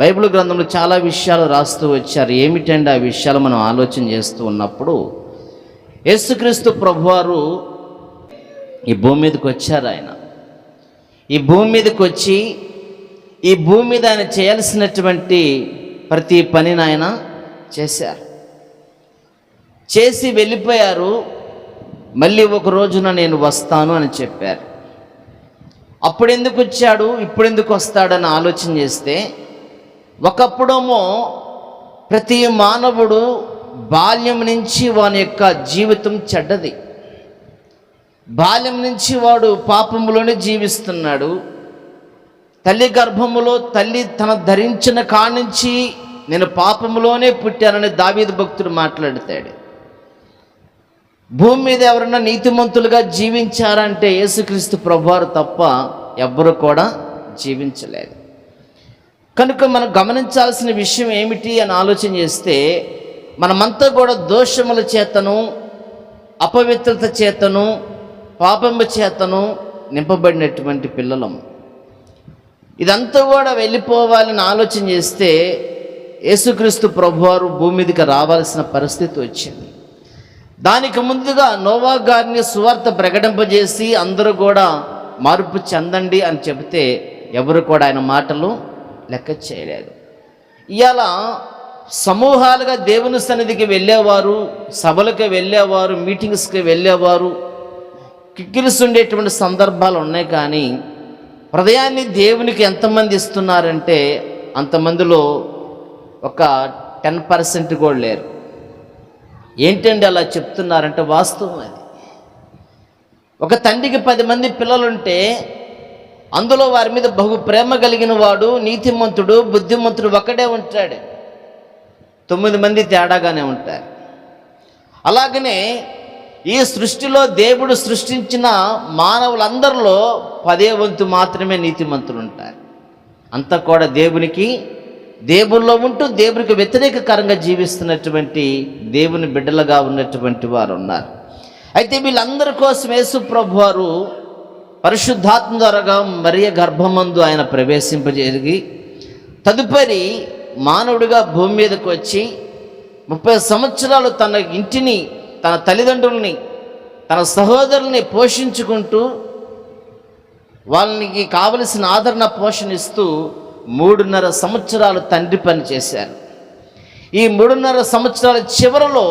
Bible గ్రంథంలో చాలా విషయాలు రాస్తూ వచ్చారు. ఏమిటంటే ఆ విషయాలు మనం ఆలోచన చేస్తూ ఉన్నప్పుడు యేసుక్రీస్తు ప్రభువారు ఈ భూమి మీదకి వచ్చారు. ఆయన ఈ భూమి మీదకి వచ్చి ఈ భూమి మీద ఆయన చేయాల్సినటువంటి ప్రతి పనిని ఆయన చేశారు. చేసి వెళ్ళిపోయారు. మళ్ళీ ఒక రోజున నేను వస్తాను అని చెప్పారు. అప్పుడు ఎందుకు వచ్చాడు, ఇప్పుడు ఎందుకు వస్తాడని ఆలోచన చేస్తే, ఒకప్పుడేమో ప్రతి మానవుడు బాల్యం నుంచి వాని యొక్క జీవితం చెడ్డది. బాల్యం నుంచి వాడు పాపములోనే జీవిస్తున్నాడు. తల్లి గర్భములో తల్లి తన ధరించిన కాడ్నుంచి నేను పాపములోనే పుట్టానని దావీదు భక్తుడు మాట్లాడతాడు. భూమి మీద ఎవరన్నా నీతిమంతులుగా జీవించారంటే యేసుక్రీస్తు ప్రభువారు తప్ప ఎవ్వరు కూడా జీవించలేదు. కనుక మనం గమనించాల్సిన విషయం ఏమిటి అని ఆలోచన చేస్తే, మనమంతా కూడా దోషముల చేతను, అపవిత్రత చేతను, పాపము చేతను నింపబడినటువంటి పిల్లలం. ఇదంతా కూడా వెళ్ళిపోవాలని ఆలోచన చేస్తే యేసుక్రీస్తు ప్రభువారు భూమి మీదకి రావాల్సిన పరిస్థితి వచ్చింది. దానికి ముందుగా నోవా గారిని సువార్త ప్రకటింపజేసి అందరూ కూడా మార్పు చెందండి అని చెబితే ఎవరు కూడా ఆయన మాటలు లెక్క చేయలేదు. ఇవాళ సమూహాలుగా దేవుని సన్నిధికి వెళ్ళేవారు, సభలకు వెళ్ళేవారు, మీటింగ్స్కి వెళ్ళేవారు, కిక్కిరిస్తుండేటువంటి సందర్భాలు ఉన్నాయి. కానీ హృదయాన్ని దేవునికి ఎంతమంది ఇస్తున్నారంటే అంతమందిలో ఒక 10% కూడా లేరు. ఏంటండి అలా చెప్తున్నారంటే వాస్తవం అది. ఒక తండ్రికి 10 మంది పిల్లలుంటే అందులో వారి మీద బహు ప్రేమ కలిగిన వాడు, నీతిమంతుడు, బుద్ధిమంతుడు ఒక్కడే ఉంటాడు. 9 మంది తేడాగానే ఉంటారు. అలాగనే ఈ సృష్టిలో దేవుడు సృష్టించిన మానవులందరిలో 10వ వంతు మాత్రమే నీతిమంతులు ఉంటారు. అంతా కూడా దేవుల్లో ఉంటూ దేవునికి వ్యతిరేకకరంగా జీవిస్తున్నటువంటి దేవుని బిడ్డలుగా ఉన్నటువంటి వారు ఉన్నారు. అయితే వీళ్ళందరి కోసం యేసు ప్రభువారు పరిశుద్ధాత్మ ద్వారాగా మరియ గర్భమందు ఆయన ప్రవేశింపజేసి తదుపరి మానవుడిగా భూమి మీదకి వచ్చి 30 సంవత్సరాలు తన ఇంటిని, తన తల్లిదండ్రుల్ని, తన సహోదరుల్ని పోషించుకుంటూ వాళ్ళకి కావలసిన ఆదరణ పోషణ ఇస్తూ 3.5 సంవత్సరాలు తండ్రి పని చేశారు. ఈ 3.5 సంవత్సరాల చివరలో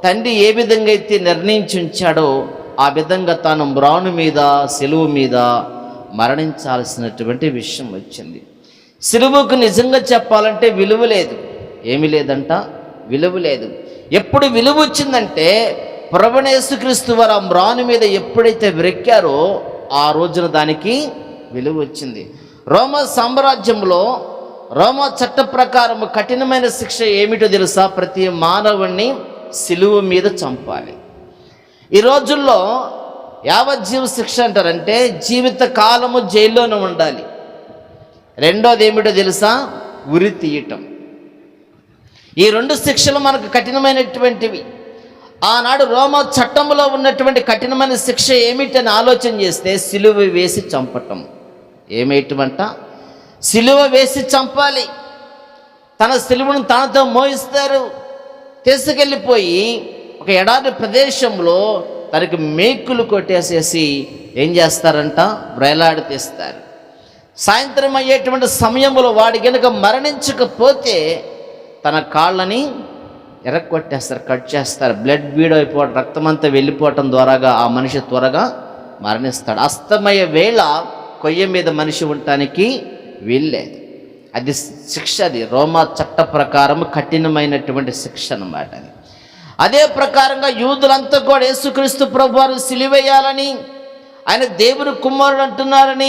తండ్రి ఏ విధంగా అయితే నిర్ణయించి ఉంచాడో ఆ విధంగా తాను మ్రాను మీద, సిలువ మీద మరణించాల్సినటువంటి విషయం వచ్చింది. సిలువకు నిజంగా చెప్పాలంటే విలువ లేదు. ఏమీ లేదంట, విలువ లేదు. ఎప్పుడు విలువ వచ్చిందంటే ప్రభువైన యేసుక్రీస్తు వారు ఆ మ్రాను మీద ఎప్పుడైతే వెక్కారో ఆ రోజున దానికి విలువ వచ్చింది. రోమా సామ్రాజ్యంలో రోమా చట్ట ప్రకారం కఠినమైన శిక్ష ఏమిటో తెలుసా? ప్రతి మానవుణ్ణి సిలువ మీద చంపాలి. ఈ రోజుల్లో యావజ్జీవ శిక్ష అంటారంటే జీవిత కాలము జైల్లోనే ఉండాలి. రెండోది ఏమిటో తెలుసా? ఉరి తీయటం. ఈ 2 శిక్షలు మనకు కఠినమైనటువంటివి. ఆనాడు రోమా చట్టంలో ఉన్నటువంటి కఠినమైన శిక్ష ఏమిటని ఆలోచన చేస్తే సిలువ వేసి చంపటం. ఏమేటమంట? సిలువ వేసి చంపాలి. తన సిలువను తనతో మోయిస్తారు. తీసుకెళ్ళిపోయి ఒక ఎడారి ప్రదేశంలో తనకి మేకులు కొట్టేసేసి ఏం చేస్తారంట? వ్రేలాడి తీస్తారు. సాయంత్రం అయ్యేటువంటి సమయంలో వాడి కనుక మరణించకపోతే తన కాళ్ళని ఎరగొట్టేస్తారు, కట్ చేస్తారు. బ్లడ్ బీడ్ అయిపోవడం, రక్తమంతా వెళ్ళిపోవటం ద్వారాగా ఆ మనిషి త్వరగా మరణిస్తాడు. అస్తమయ వేళ కొయ్య మీద మనిషి ఉండటానికి వీల్లేదు. అది శిక్ష. అది రోమా చట్ట ప్రకారం కఠినమైనటువంటి శిక్ష అన్నమాట. అది అదే ప్రకారంగా యూదులంతా కూడా యేసుక్రీస్తు ప్రభువారు సిలువేయాలని, ఆయన దేవుని కుమారుడు అంటున్నారని,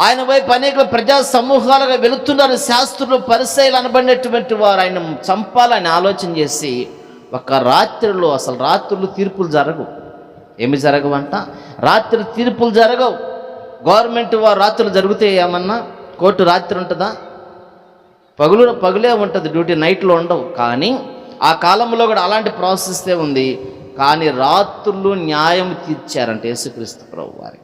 ఆయన వైపు అనేక ప్రజా సమూహాలుగా వెళుతున్నారు. శాస్త్రులు, పరిసయ్యులు అనబడినటువంటి వారు ఆయన చంపాలని ఆలోచన చేసి ఒక రాత్రిలో, అసలు రాత్రులు తీర్పులు జరగవు. ఏమి జరగవంట? రాత్రి తీర్పులు జరగవు. గవర్నమెంట్ వారు రాత్రులు జరిగితే ఏమన్నా కోర్టు రాత్రి ఉంటుందా? పగులే ఉంటుంది, డ్యూటీ నైట్లో ఉండవు. కానీ ఆ కాలంలో కూడా అలాంటి ప్రాసెస్సే ఉంది. కానీ రాత్రులు న్యాయం తీర్చారంటే యేసుక్రీస్తు ప్రభువారు.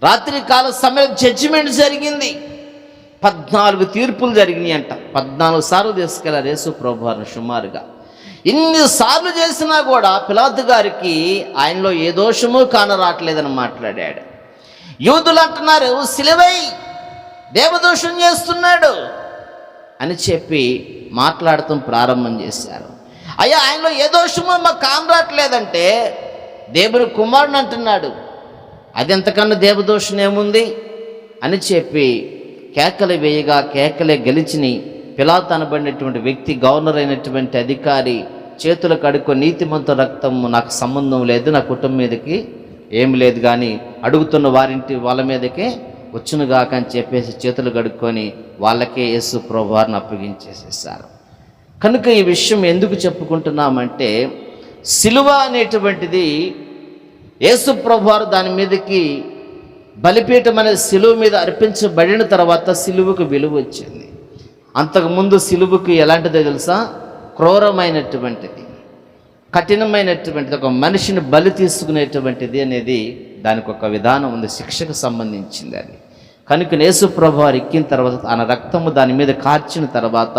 రాత్రి కాల సమయం జడ్జిమెంట్ జరిగింది. 14 తీర్పులు జరిగినాయి అంట. 14 సార్లు తీసుకెళ్లారు యేసు ప్రభువారిని సుమారుగా. ఇన్నిసార్లు చేసినా కూడా పిలాతు గారికి ఆయనలో ఏ దోషము కానరాట్లేదని మాట్లాడాడు. యూదులు అంటున్నారు, సిలువై, దేవదోషం చేస్తున్నాడు అని చెప్పి మాట్లాడటం ప్రారంభం చేశారు. అయ్యా, ఆయనలో ఏ దోషమో మాకు కానరాట్లేదంటే దేవుని కుమారుని అంటున్నాడు, అది ఎంతకన్నా దేవదోషం ఏముంది అని చెప్పి కేకలు వేయగా కేకలే గెలిచిని. పిలాతు అనబడినటువంటి వ్యక్తి, గవర్నర్ అయినటువంటి అధికారి చేతులు కడుక్కొని, నీతిమంతుల రక్తము నాకు సంబంధం లేదు, నా కుటుంబం మీదకి ఏమి లేదు, కానీ అడుగుతున్న వాళ్ళ మీదకే వచ్చునుగాక అని చెప్పేసి చేతులు కడుక్కొని వాళ్ళకే యేసు ప్రభువారిని అప్పగించేసేసారు. కనుక ఈ విషయం ఎందుకు చెప్పుకుంటున్నామంటే, సిలువ అనేటువంటిది యేసు ప్రభువారు దాని మీదకి బలిపీఠం అనే సిలువ మీద అర్పించబడిన తర్వాత సిలువకు విలువ వచ్చింది. అంతకుముందు సిలువకు ఎలాంటిదో తెలుసా? క్రూరమైనటువంటిది, కఠినమైనటువంటిది, ఒక మనిషిని బలి తీసుకునేటువంటిది అనేది దానికి ఒక విధానం ఉంది, శిక్షకు సంబంధించింది అది. కనుక యేసు ప్రభువారు ఎక్కిన తర్వాత ఆయన రక్తము దాని మీద కార్చిన తర్వాత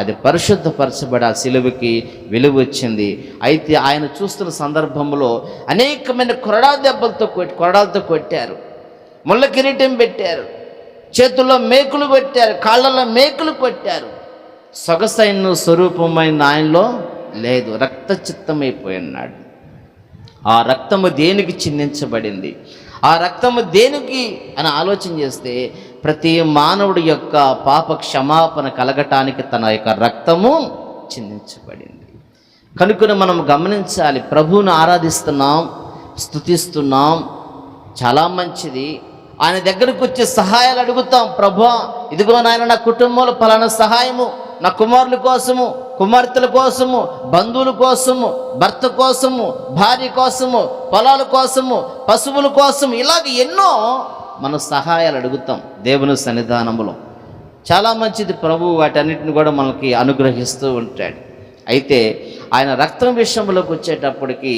అది పరిశుద్ధపరచబడి ఆ సిలువకి విలువ వచ్చింది. అయితే ఆయన చూస్తున్న సందర్భంలో అనేకమైన కొరడాలతో కొట్టారు, ముళ్ళ కిరీటం పెట్టారు, చేతుల్లో మేకులు కొట్టారు, కాళ్ళల్లో మేకులు కొట్టారు. సొగసైన స్వరూపమైన ఆయనలో లేదు, రక్తచిత్తమైపోయినాడు. ఆ రక్తము దేనికి చిందించబడింది, ఆ రక్తము దేనికి అని ఆలోచన చేస్తే ప్రతి మానవుడి యొక్క పాప క్షమాపణ కలగటానికి తన యొక్క రక్తము చిందించబడింది. కనుక మనం గమనించాలి, ప్రభువును ఆరాధిస్తున్నాం, స్తుతిస్తున్నాం, చాలా మంచిది. ఆయన దగ్గరకు వచ్చే సహాయాలు అడుగుతాం, ప్రభువా ఇదిగో నాయన నా కుటుంబంలో పలానా సహాయము, నా కుమారుల కోసము, కుమార్తెల కోసము, బంధువుల కోసము, భర్త కోసము, భార్య కోసము, పొలాల కోసము, పశువుల కోసం, ఇలాగ ఎన్నో మనం సహాయాలు అడుగుతాం దేవుని సన్నిధానంలో. చాలా మంచిది, ప్రభువు వాటన్నిటిని కూడా మనకి అనుగ్రహిస్తూ ఉంటాడు. అయితే ఆయన రక్తం విషయంలోకి వచ్చేటప్పటికి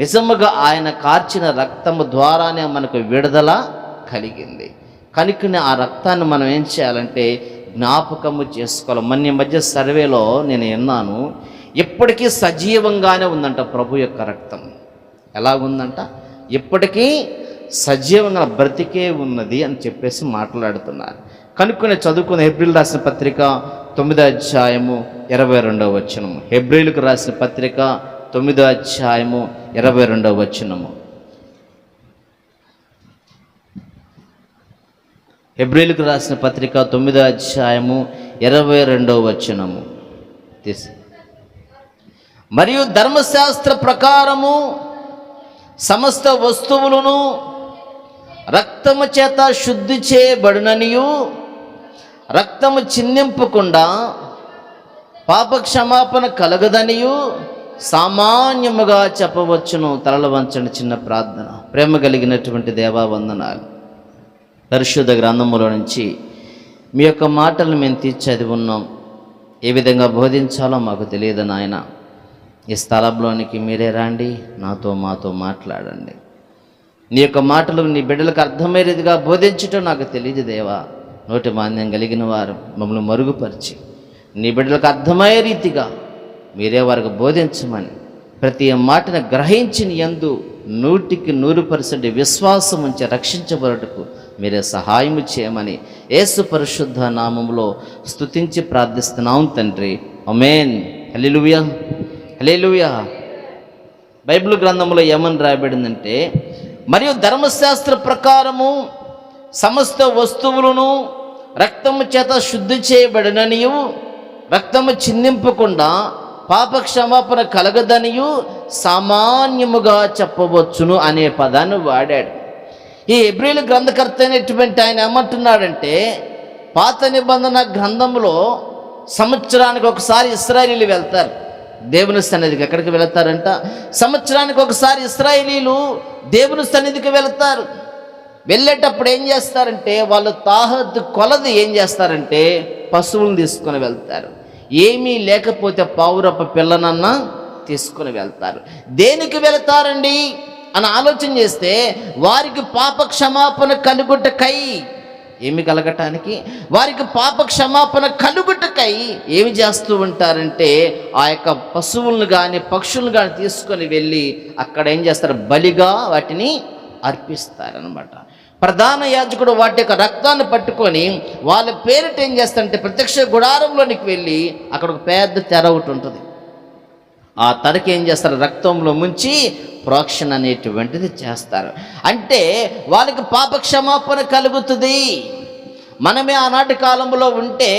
నిజముగా ఆయన కార్చిన రక్తము ద్వారానే మనకు విడుదల కలిగింది. కనుకనే ఆ రక్తాన్ని మనం ఏం చేయాలంటే జ్ఞాపకము చేసుకోవాలి. మన మధ్య సర్వేలో నేను విన్నాను, ఎప్పటికీ సజీవంగానే ఉందంట ప్రభు యొక్క రక్తం. ఎలాగుందంట? ఎప్పటికీ సజీవంగా బ్రతికే ఉన్నది అని చెప్పేసి మాట్లాడుతున్నారు. కనుక్కొని చదువుకున్న హెబ్రీలు రాసిన పత్రిక 9వ అధ్యాయము 22వ వచనము. హెబ్రీలకు రాసిన పత్రిక 9వ అధ్యాయము 22వ వచనము. హెబ్రీలకు రాసిన పత్రిక 9వ అధ్యాయము 22వ వచనము. మరియు ధర్మశాస్త్ర ప్రకారము సమస్త వస్తువులను రక్తము చేత శుద్ధి చేయబడుననియు, రక్తము చిందింపకుండా పాప క్షమాపణ కలగదనియు సామాన్యముగా చెప్పవచ్చును. తలలు వంచండి, చిన్న ప్రార్థన. ప్రేమ కలిగినటువంటి దేవా, వందనాలు. పరిశుద్ధ గ్రంథములో నుంచి మీ యొక్క మాటలు మేము చదివి ఉన్నాం. ఏ విధంగా బోధించాలో మాకు తెలియదు నాయన. ఈ స్థలంలోనికి మీరే రండి, మాతో మాట్లాడండి. నీ యొక్క మాటలు నీ బిడ్డలకు అర్థమయ్యేదిగా బోధించటం నాకు తెలియదు దేవా. నోటి మాంద్యం కలిగిన వారు మమ్మల్ని మరుగుపరిచి నీ బిడ్డలకు అర్థమయ్యే రీతిగా మీరే వారికి బోధించమని, ప్రతి మాటను గ్రహించిన యందు 100% విశ్వాసం ఉంచి రక్షించబడుటకు మీరే సహాయము చేయమని యేసు పరిశుద్ధ నామములో స్తుతించి ప్రార్థిస్తున్నాం తండ్రి. ఆమేన్. హల్లెలూయా, హల్లెలూయా. బైబిల్ గ్రంథంలో ఏమని రాయబడిందంటే, మరియు ధర్మశాస్త్ర ప్రకారము సమస్త వస్తువులను రక్తము చేత శుద్ధి చేయబడిననియు, రక్తము చిందింపకుండా పాప క్షమాపణ కలగదనియు సామాన్యముగా చెప్పవచ్చును అనే పదాన్ని వాడాడు. ఈ హెబ్రీలు గ్రంథకర్త అయినటువంటి ఆయన ఏమంటున్నాడంటే, పాత నిబంధన గ్రంథంలో సంవత్సరానికి ఒకసారి ఇశ్రాయేలీలు వెళ్తారు దేవుని సన్నిధికి. ఎక్కడికి వెళతారంట? సంవత్సరానికి ఒకసారి ఇశ్రాయేలీలు దేవుని సన్నిధికి వెళతారు. వెళ్ళేటప్పుడు ఏం చేస్తారంటే, వాళ్ళు తాహత్ కొలది ఏం చేస్తారంటే పశువులను తీసుకొని వెళ్తారు. ఏమీ లేకపోతే పావురప్ప పిల్లనన్నా తీసుకొని వెళ్తారు. దేనికి వెళతారండి అని ఆలోచన చేస్తే, వారికి పాప క్షమాపణ కలుగుటకై. ఏమి కలగటానికి? వారికి పాప క్షమాపణ కలుగుటకై ఏమి చేస్తూ ఉంటారంటే ఆ యొక్క పశువులను కానీ పక్షులను కానీ తీసుకొని వెళ్ళి అక్కడ ఏం చేస్తారు? బలిగా వాటిని అర్పిస్తారనమాట. ప్రధాన యాజకుడు వాటి యొక్క రక్తాన్ని పట్టుకొని వాళ్ళ పేరిట ఏం చేస్తారంటే ప్రత్యక్ష గుడారంలోనికి వెళ్ళి అక్కడ ఒక పెద్ద తెర ఒకటి ఉంటుంది. ఆ తెరకి ఏం చేస్తారు? రక్తంలో ముంచి ప్రోక్షణ అనేటువంటిది చేస్తారు. అంటే వాళ్ళకి పాప క్షమాపణ కలుగుతుంది. మనమే ఆనాటి కాలంలో ఉంటే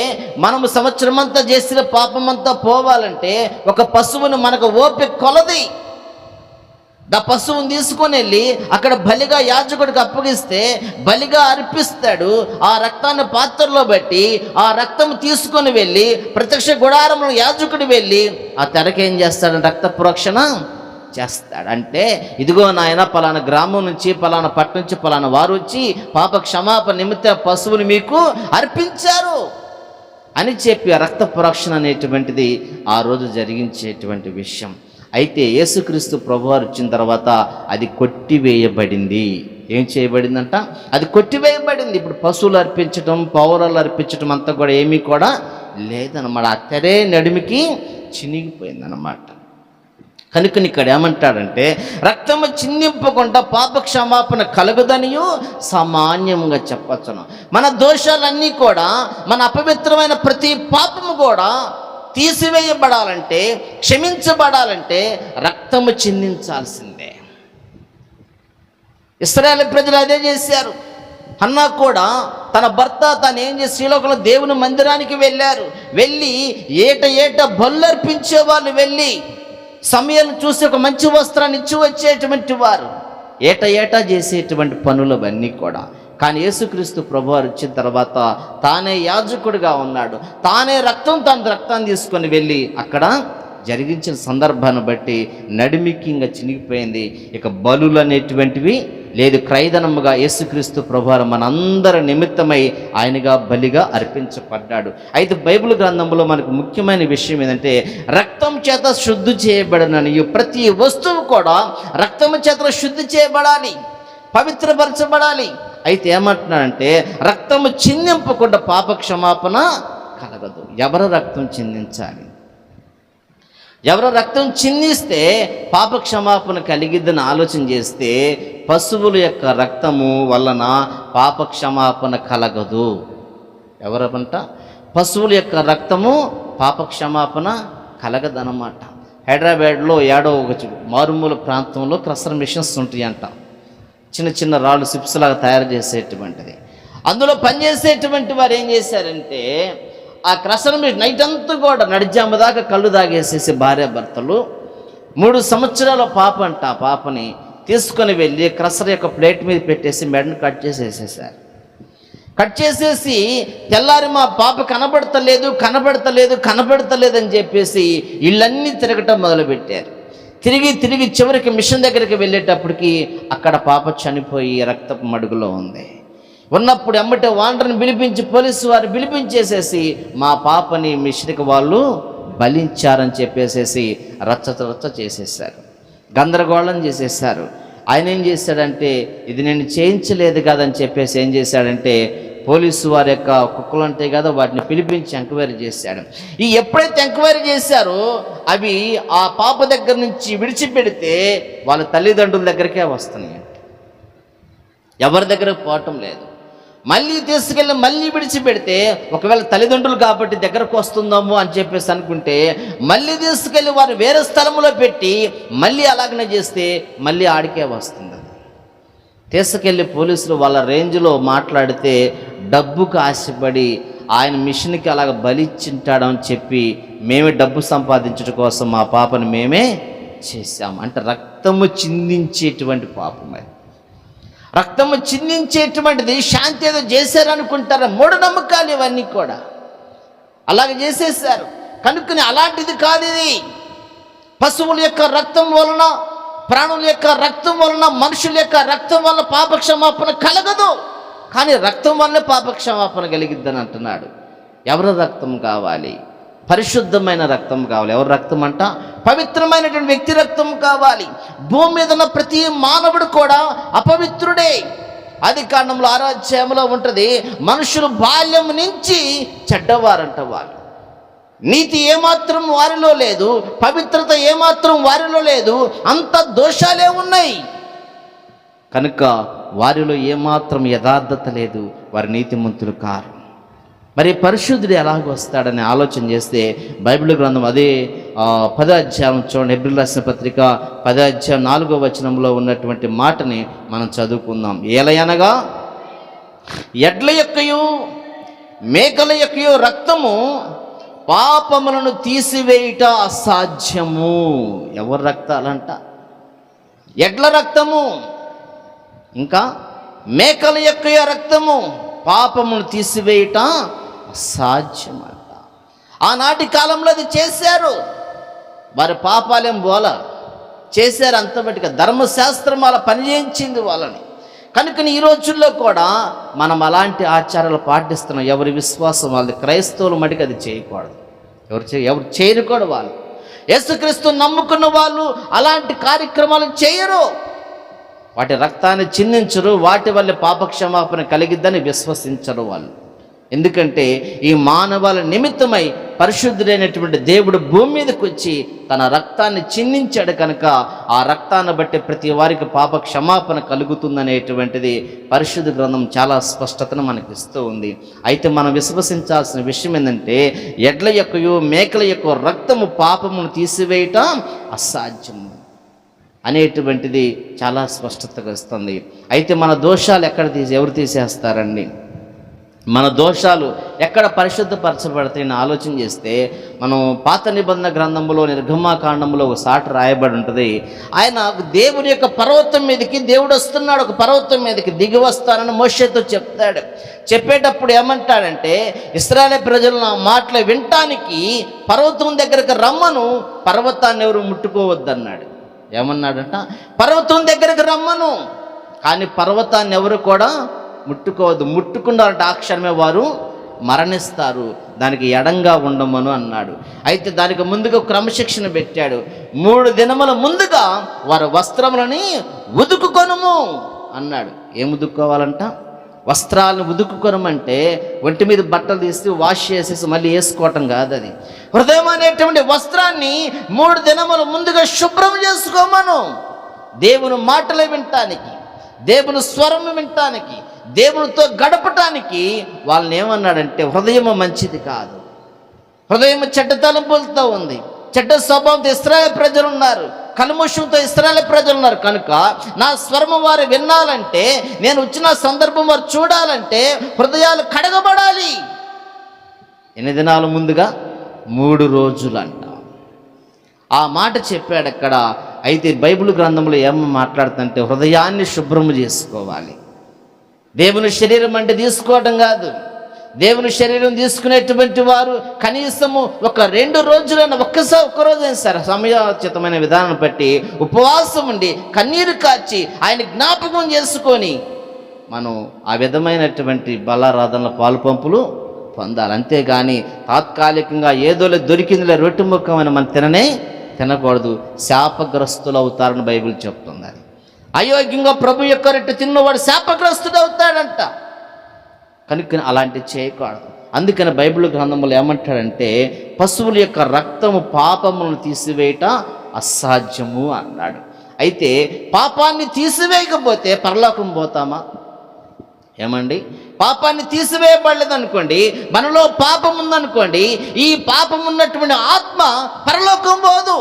మనము సంవత్సరం అంతా చేసిన పాపమంతా పోవాలంటే ఒక పశువును మనకు ఓపిక కొలది ఆ పశువుని తీసుకొని వెళ్ళి అక్కడ బలిగా యాజకుడికి అప్పగిస్తే బలిగా అర్పిస్తాడు. ఆ రక్తాన్ని పాత్రలో బట్టి ఆ రక్తం తీసుకొని వెళ్ళి ప్రత్యక్ష గుడారంలో యాజకుడు వెళ్ళి ఆ తెరకేం చేస్తాడు? రక్త ప్రోక్షణ చేస్తాడు. అంటే ఇదిగో నాయన పలానా గ్రామం నుంచి పలానా పట్టణం నుంచి పలానా వారు వచ్చి పాప క్షమాపణ నిమిత్త పశువుని మీకు అర్పించారు అని చెప్పి ఆ రక్త ప్రోక్షణ అనేటువంటిది ఆ రోజు జరిగించేటువంటి విషయం. అయితే యేసుక్రీస్తు ప్రభువారు వచ్చిన తర్వాత అది కొట్టివేయబడింది. ఏం చేయబడిందంట? అది కొట్టివేయబడింది. ఇప్పుడు పశువులు అర్పించడం, పౌరాలు అర్పించడం అంతా కూడా ఏమీ కూడా లేదన్నమాట. ఆ తెరే నడిమికి చినిగిపోయిందన్నమాట. కనుక ఇక్కడ ఏమంటాడంటే రక్తము చిందింపకుండా పాప క్షమాపణ కలుగుదనియు సామాన్యంగా చెప్పచ్చును. మన దోషాలన్నీ కూడా, మన అపవిత్రమైన ప్రతి పాపము కూడా తీసివేయబడాలంటే, క్షమించబడాలంటే రక్తము చిందించాల్సిందే. ఇశ్రాయేలు ప్రజలు అదే చేశారు. హన్నా కూడా తన భర్త తను ఏం చేసి శ్రీలోకంలో దేవుని మందిరానికి వెళ్ళారు. వెళ్ళి ఏట బలులు అర్పించే వాళ్ళు, వెళ్ళి సమయాన్ని చూసి ఒక మంచి వస్త్రాన్ని ఇచ్చి వచ్చేటువంటి వారు, ఏటా చేసేటువంటి పనులు అవన్నీ కూడా. కానీ యేసుక్రీస్తు ప్రభువారు వచ్చిన తర్వాత తానే యాజకుడిగా ఉన్నాడు. తానే తన రక్తాన్ని తీసుకొని వెళ్ళి అక్కడ జరిగించిన సందర్భాన్ని బట్టి నడిమికి ఇంకా చినిగిపోయింది. ఇక బలులు అనేటువంటివి లేదు. క్రైదనముగా యేసుక్రీస్తు ప్రభువారు మనందరి నిమిత్తమై ఆయనగా బలిగా అర్పించబడ్డాడు. అయితే బైబిల్ గ్రంథంలో మనకు ముఖ్యమైన విషయం ఏంటంటే రక్తం చేత శుద్ధి చేయబడనని, ప్రతి వస్తువు కూడా రక్తము చేత శుద్ధి చేయబడాలి, పవిత్రపరచబడాలి. అయితే ఏమంటున్నాడంటే రక్తము చిందింపకుండా పాప క్షమాపణ కలగదు. ఎవరు రక్తం చిందించాలి? ఎవరు రక్తం చిందిస్తే పాప క్షమాపణ కలిగిద్దని ఆలోచన చేస్తే పశువుల యొక్క రక్తము వలన పాప క్షమాపణ కలగదు. ఎవరంట? పశువుల యొక్క రక్తము పాప క్షమాపణ కలగదన్నమాట. హైదరాబాద్లో ఏడో ఒక మారుమూల ప్రాంతంలో క్రషర్ మిషన్స్ ఉంటాయంట. చిన్న చిన్న రాళ్ళు సిప్స్ లాగా తయారు చేసేటువంటిది. అందులో పనిచేసేటువంటి వారు ఏం చేశారంటే ఆ క్రషర్ మిషన్ నైట్ అంతా కూడా నడిజాము దాకా కళ్ళు తాగేసేసి భార్యాభర్తలు 3 సంవత్సరాల పాప అంట. ఆ పాపని తీసుకొని వెళ్ళి క్రషర్ యొక్క ప్లేట్ మీద పెట్టేసి మెడను కట్ చేసేసేసారు. కట్ చేసేసి తెల్లారి మా పాప కనబడతలేదు అని చెప్పేసి ఇళ్ళన్నీ తిరగటం మొదలుపెట్టారు. తిరిగి చివరికి మిషన్ దగ్గరికి వెళ్ళేటప్పటికి అక్కడ పాప చనిపోయి రక్తపు మడుగులో ఉంది. ఉన్నప్పుడు ఎమ్మటే వాండర్ని పిలిపించి పోలీసు వారు పిలిపించేసేసి మా పాపని మిషన్కి వాళ్ళు బలించారని చెప్పేసేసి రచ్చ చేసేసారు, గందరగోళం చేసేసారు. ఆయన ఏం చేశాడంటే ఇది నేను చేయించలేదు కదని చెప్పేసి ఏం చేశాడంటే పోలీసు వారి యొక్క కుక్కలు ఉంటాయి కదా వాటిని పిలిపించి ఎంక్వైరీ చేశాడు. ఈ ఎప్పుడైతే ఎంక్వైరీ చేశారో అవి ఆ పాప దగ్గర నుంచి విడిచిపెడితే వాళ్ళ తల్లిదండ్రుల దగ్గరికే వస్తున్నాయి, ఎవరి దగ్గరకు పోవటం లేదు. మళ్ళీ తీసుకెళ్ళి మళ్ళీ విడిచిపెడితే ఒకవేళ తల్లిదండ్రులు కాబట్టి దగ్గరకు వస్తుందాము అని చెప్పేసి అనుకుంటే మళ్ళీ తీసుకెళ్ళి వారు వేరే స్థలంలో పెట్టి మళ్ళీ అలాగనే చేస్తే మళ్ళీ ఆడికే వస్తుంది. తీసుకెళ్ళి పోలీసులు వాళ్ళ రేంజ్లో మాట్లాడితే డబ్బుకు ఆశపడి ఆయన మిషన్కి అలాగ బలిచ్చింటాడని చెప్పి మేమే డబ్బు సంపాదించడం కోసం మా పాపను మేమే చేశాము. అంటే రక్తము చిందించేటువంటి పాపం, అది రక్తము చిందించేటువంటిది. శాంతి ఏదో చేశారనుకుంటారా? మూఢనమ్మకాలు ఇవన్నీ కూడా అలాగే చేసేసారు. కనుక్కుని అలాంటిది కాదు ఇది. పశువుల యొక్క రక్తం వలన, ప్రాణుల యొక్క రక్తం వలన, మనుషుల యొక్క రక్తం వలన పాప క్షమాపణ కలగదు. కానీ రక్తం వల్లే పాప క్షమాపణ కలిగిద్దని అంటున్నాడు. ఎవరి రక్తం కావాలి? పరిశుద్ధమైన రక్తం కావాలి. ఎవరి రక్తం అంట? పవిత్రమైనటువంటి వ్యక్తి రక్తం కావాలి. భూమి మీద ఉన్న ప్రతి మానవుడు కూడా అపవిత్రుడే. ఆదికాండంలో 6వ అధ్యాయంలో ఉంటుంది, మనుషులు బాల్యం నుంచి చెడ్డవారంట. వాళ్ళు నీతి ఏమాత్రం వారిలో లేదు, పవిత్రత ఏమాత్రం వారిలో లేదు, అంత దోషాలే ఉన్నాయి. కనుక వారిలో ఏమాత్రం యథార్థత లేదు, వారి నీతిమంతులు కారు. మరి పరిశుద్ధుడు ఎలాగ వస్తాడని ఆలోచన చేస్తే బైబిల్ గ్రంథం అదే 10వ అధ్యాయం చూడండి, హెబ్రీయులకు రాసిన పత్రిక 10వ అధ్యాయం 4వ వచనంలో ఉన్నటువంటి మాటని మనం చదువుకుందాం. ఏలయనగా ఎడ్ల యొక్కయు మేకల యొక్కయు రక్తము పాపములను తీసివేయుట అసాధ్యము. ఎవరి రక్తాలంట? ఎడ్ల రక్తము ఇంకా మేకల యొక్క రక్తము పాపమును తీసివేయుట అసాధ్యమంట. ఆనాటి కాలంలో అది చేశారు. వారి పాపాలేం బోల చేశారు, అంతబట్టిగా ధర్మశాస్త్రం అలా పనిచేయించింది వాళ్ళని. కనుక ఈ రోజుల్లో కూడా మనం అలాంటి ఆచారాలు పాటిస్తున్నాం. ఎవరి విశ్వాసం వాళ్ళది. క్రైస్తవులు మటుకు అది చేయకూడదు. ఎవరు చేయరు కూడా. వాళ్ళు యేసుక్రీస్తు నమ్ముకున్న వాళ్ళు అలాంటి కార్యక్రమాలు చేయరు. వాటి రక్తాన్ని చిందించరు, వాటి వల్ల పాపక్షమాపణ కలిగిద్దని విశ్వసించరు వాళ్ళు. ఎందుకంటే ఈ మానవాళి నిమిత్తమై పరిశుద్ధుడైనటువంటి దేవుడు భూమి మీదకి వచ్చి తన రక్తాన్ని చిందించాడు. కనుక ఆ రక్తాన్ని బట్టి ప్రతి వారికి పాప క్షమాపణ కలుగుతుందనేటువంటిది పరిశుద్ధ గ్రంథం చాలా స్పష్టతను మనకి ఇస్తూ ఉంది. అయితే మనం విశ్వసించాల్సిన విషయం ఏంటంటే ఎడ్ల యొక్కయు మేకల యొక్క రక్తము పాపమును తీసివేయటం అసాధ్యము అనేటువంటిది చాలా స్పష్టతగా ఇస్తుంది. అయితే మన దోషాలు ఎవరు తీసేస్తారండి? మన దోషాలు ఎక్కడ పరిశుద్ధపరచబడతాయని ఆలోచన చేస్తే మనం పాత నిబంధన గ్రంథంలో నిర్గమాకాండంలో ఒక సాట రాయబడి ఉంటుంది. ఆయన దేవుని యొక్క పర్వతం మీదకి దేవుడు వస్తున్నాడు, ఒక పర్వతం మీదకి దిగి వస్తానని మోషేతో చెప్తాడు. చెప్పేటప్పుడు ఏమంటాడంటే ఇశ్రాయేలు ప్రజలు నా మాటలు వినటానికి పర్వతం దగ్గరకు రమ్మను, పర్వతాన్ని ఎవరు ముట్టుకోవద్దన్నాడు. ఏమన్నాడంట? పర్వతం దగ్గరకు రమ్మను, కానీ పర్వతాన్ని ఎవరు కూడా ముట్టుకోవద్దు. ముట్టుకున్నారంటే ఆ క్షణమే వారు మరణిస్తారు, దానికి ఎడంగా ఉండమను అన్నాడు. అయితే దానికి ముందుగా క్రమశిక్షణ పెట్టాడు. 3 దినముల ముందుగా వారి వస్త్రములని ఉదుకుకొనుము అన్నాడు. ఏం ఉదుక్కోవాలంట? వస్త్రాలను ఉదుకుకొనమంటే ఒంటి మీద బట్టలు తీసి వాష్ చేసేసి మళ్ళీ వేసుకోవటం కాదు. అది హృదయం అనేటువంటి వస్త్రాన్ని 3 దినముల ముందుగా శుభ్రం చేసుకోమను. దేవుని మాటలు వినటానికి, దేవుని స్వరం వినటానికి, దేవునితో గడపటానికి. వాళ్ళని ఏమన్నాడంటే హృదయం మంచిది కాదు, హృదయం చెడ్డ తలంపులతో ఉంది, చెడ్డ స్వభావంతో ఇశ్రాయేలు ప్రజలు ఉన్నారు, కల్మషంతో ఇశ్రాయేలు ప్రజలు ఉన్నారు. కనుక నా స్వరము వారు వినాలంటే, నేను వచ్చిన సందర్భం వారు చూడాలంటే హృదయాలు కడగబడాలి. ఎన్ని దినాల ముందుగా? 3 రోజులు అంట. ఆ మాట చెప్పాడు అక్కడ. అయితే బైబిల్ గ్రంథంలో ఏమో మాట్లాడుతుంటే హృదయాన్ని శుభ్రము చేసుకోవాలి. దేవుని శరీరం అంటే తీసుకోవడం కాదు. దేవుని శరీరం తీసుకునేటువంటి వారు కనీసము ఒక 2 రోజులైనా ఒక్కరోజైనా సరే సమయోచితమైన విధానం బట్టి ఉపవాసం ఉండి కన్నీరు కార్చి ఆయన జ్ఞాపకం చేసుకొని మనం ఆ విధమైనటువంటి బలారాధనల పాలుపంపులు పొందాలి. అంతేగాని తాత్కాలికంగా ఏదోలే దొరికిందిలే రొట్టె ముక్కమని మనం తినకూడదు. శాపగ్రస్తులు అవుతారని బైబిల్ చెప్తుంది. అయోగ్యంగా ప్రభు యొక్క రొట్టె తిన్నవాడు శాపగ్రస్తుడు అవుతాడంట. కనుక అలాంటివి చేయకూడదు. అందుకని బైబిల్ గ్రంథంలో ఏమంటాడంటే పశువుల యొక్క రక్తము పాపములను తీసివేయట అసాధ్యము అన్నాడు. అయితే పాపాన్ని తీసివేయకపోతే పరలోకం పోతామా? ఏమండి? పాపాన్ని తీసివేయబడలేదనుకోండి, మనలో పాపం ఉందనుకోండి, ఈ పాపం ఉన్నటువంటి ఆత్మ పరలోకం పోదు.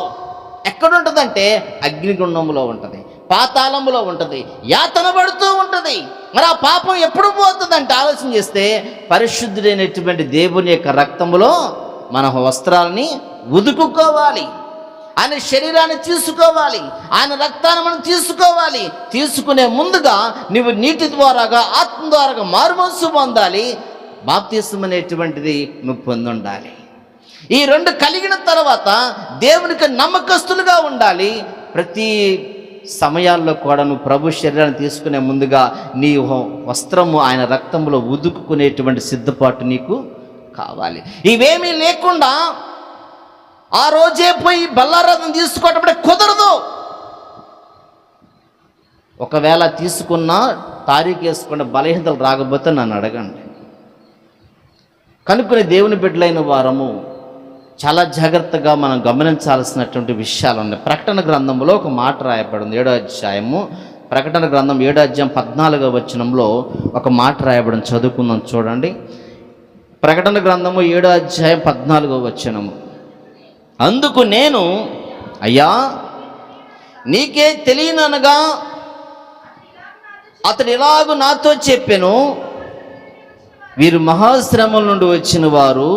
ఎక్కడుంటుందంటే అగ్నిగుండంలో ఉంటుంది, పాతాళంలో ఉంటుంది, యాతన పడుతూ ఉంటుంది. మరి ఆ పాపం ఎప్పుడు పోతుందంటే ఆలోచన చేస్తే పరిశుద్ధుడైనటువంటి దేవుని యొక్క రక్తములో మన వస్త్రాలని ఉదుకుకోవాలి, ఆయన శరీరాన్ని తీసుకోవాలి, ఆయన రక్తాన్ని మనం తీసుకోవాలి. తీసుకునే ముందుగా నువ్వు నీటి ద్వారాగా ఆత్మ ద్వారాగా మారుమనసు పొందాలి. బాప్తిసం అనేటువంటిది నువ్వు పొందుండాలి. ఈ 2 కలిగిన తర్వాత దేవునికి నమ్మకస్తులుగా ఉండాలి. ప్రతి సమయాల్లో కూడా నువ్వు ప్రభు శరీరాన్ని తీసుకునే ముందుగా నీ వస్త్రము ఆయన రక్తంలో ఉదుకునేటువంటి సిద్ధపాటు నీకు కావాలి. ఇవేమీ లేకుండా ఆ రోజే పోయి బల్లారాధన తీసుకోవటం కుదరదు. ఒకవేళ తీసుకున్నా తారీఖు వేసుకున్న బలహీనతలు రాకపోతే నన్ను అడగండి. కనుక్కునే దేవుని బిడ్డలైన వారము చాలా జాగ్రత్తగా మనం గమనించాల్సినటువంటి విషయాలు ఉన్నాయి. ప్రకటన గ్రంథంలో ఒక మాట రాయబడింది, 7వ అధ్యాయము. ప్రకటన గ్రంథం 7వ అధ్యాయం 14వ వచనంలో ఒక మాట రాయబడింది, చదువుకుందాం చూడండి. ప్రకటన గ్రంథము 7వ అధ్యాయం 14వ వచనము. అందుకు నేను, అయ్యా నీకే తెలియననగా అతడు ఇలాగూ నాతో చెప్పెను, వీరు మహాశ్రమల నుండి వచ్చిన వారు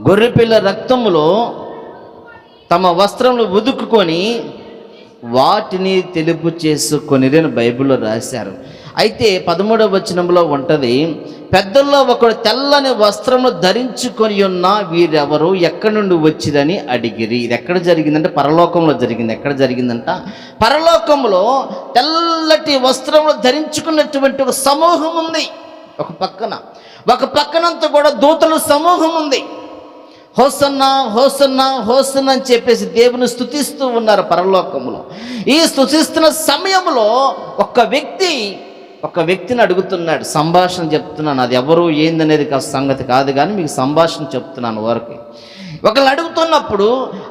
గొర్రెపిల్ల రక్తములో తమ వస్త్రములు ఉదుకుకొని వాటిని తెలుపు చేసుకొనిరని బైబిల్లో రాశారు. అయితే 13వ వచనంలో ఉంటుంది, పెద్దల్లో ఒకడు తెల్లని వస్త్రములు ధరించుకొని ఉన్న వీరెవరు, ఎక్కడి నుండి వచ్చిరని అడిగిరి. ఇది ఎక్కడ జరిగిందంటే పరలోకంలో జరిగింది. ఎక్కడ జరిగిందంట? పరలోకంలో తెల్లటి వస్త్రములు ధరించుకున్నటువంటి ఒక సమూహం ఉంది. ఒక పక్కనంతా కూడా దూతల సమూహం ఉంది. హోసన్నా హోసన్నా హోసన్నా అని చెప్పేసి దేవుని స్తుతిస్తూ ఉన్నారు పరలోకంలో. ఈ స్తుతిస్తున్న సమయంలో ఒక వ్యక్తిని అడుగుతున్నాడు, సంభాషణ చెప్తున్నాను, అది ఎవరు ఏందనేది సంగతి కాదు కానీ మీకు సంభాషణ చెప్తున్నాను వరకు. ఒకళ్ళు అడుగుతున్నప్పుడు,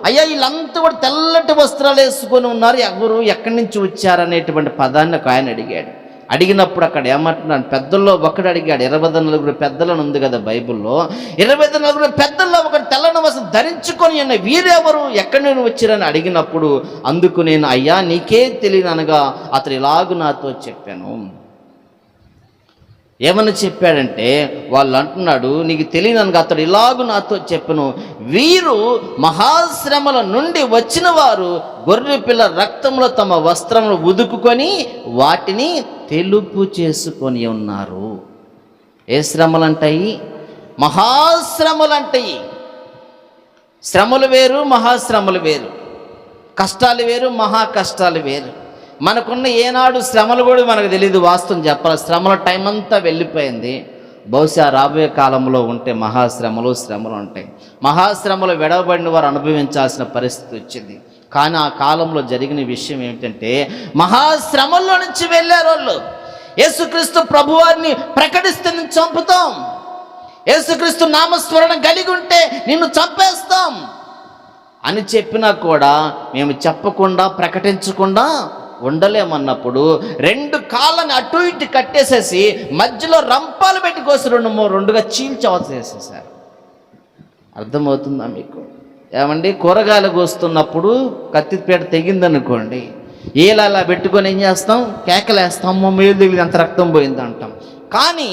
అయ్యా వీళ్ళంతా కూడా తెల్లటి వస్త్రాలు వేసుకొని ఉన్నారు, ఎవరు ఎక్కడి నుంచి వచ్చారనేటువంటి పదాన్ని ఒక ఆయన అడిగాడు. అడిగినప్పుడు అక్కడ ఏమంటున్నాడు, పెద్దల్లో ఒకడు అడిగాడు, 24 పెద్దలను ఉంది కదా బైబిల్లో, 24 పెద్దల్లో ఒకటి తెల్లని వస్త్రం ధరించుకొని ఉన్న వీరెవరు, ఎక్కడి నుండి వచ్చారని అడిగినప్పుడు అందుకు నేను, అయ్యా నీకే తెలియననగా అతడు ఇలాగూ నాతో చెప్పాను. ఏమని చెప్పాడంటే, వాళ్ళు అంటున్నాడు, నీకు తెలియననగా అతడు ఇలాగూ నాతో చెప్పను, వీరు మహాశ్రమల నుండి వచ్చిన వారు గొర్రె పిల్ల రక్తంలో తమ వస్త్రములు ఉదుకుకొని వాటిని తెలుపు చేసుకొని ఉన్నారు. ఏ శ్రమలు అంటాయి? మహాశ్రమలు అంటాయి. శ్రమలు వేరు, మహాశ్రమలు వేరు. కష్టాలు వేరు, మహా కష్టాలు వేరు. మనకున్న ఏనాడు శ్రమలు కూడా మనకు తెలియదు. వాస్తవం చెప్పాలి, శ్రమల టైం అంతా వెళ్ళిపోయింది. బహుశా రాబోయే కాలంలో ఉంటే శ్రమలు ఉంటాయి. మహాశ్రమలు విడవబడిన వారు అనుభవించాల్సిన పరిస్థితి వచ్చింది. కానీ ఆ కాలంలో జరిగిన విషయం ఏమిటంటే, మహాశ్రమల్లో నుంచి వెళ్ళారు వాళ్ళు. యేసుక్రీస్తు ప్రభువారిని ప్రకటిస్తే నిన్ను చంపుతాం, యేసుక్రీస్తు నామస్మరణ కలిగి ఉంటే నిన్ను చంపేస్తాం అని చెప్పినా కూడా మేము చెప్పకుండా ప్రకటించకుండా ఉండలేమన్నప్పుడు 2 కాళ్ళని అటు ఇటు కట్టేసేసి మధ్యలో రంపాలు పెట్టి కోసి రెండుగా చీల్చవసేసేసారు. అర్థమవుతుందా మీకు? ఏమండి, కూరగాయలు కోస్తున్నప్పుడు కత్తిపేట తెగిందనుకోండి, ఏలా పెట్టుకొని ఏం చేస్తాం? కేకలేస్తాం, మేలు దిగి ఎంత రక్తం పోయింది అంటాం. కానీ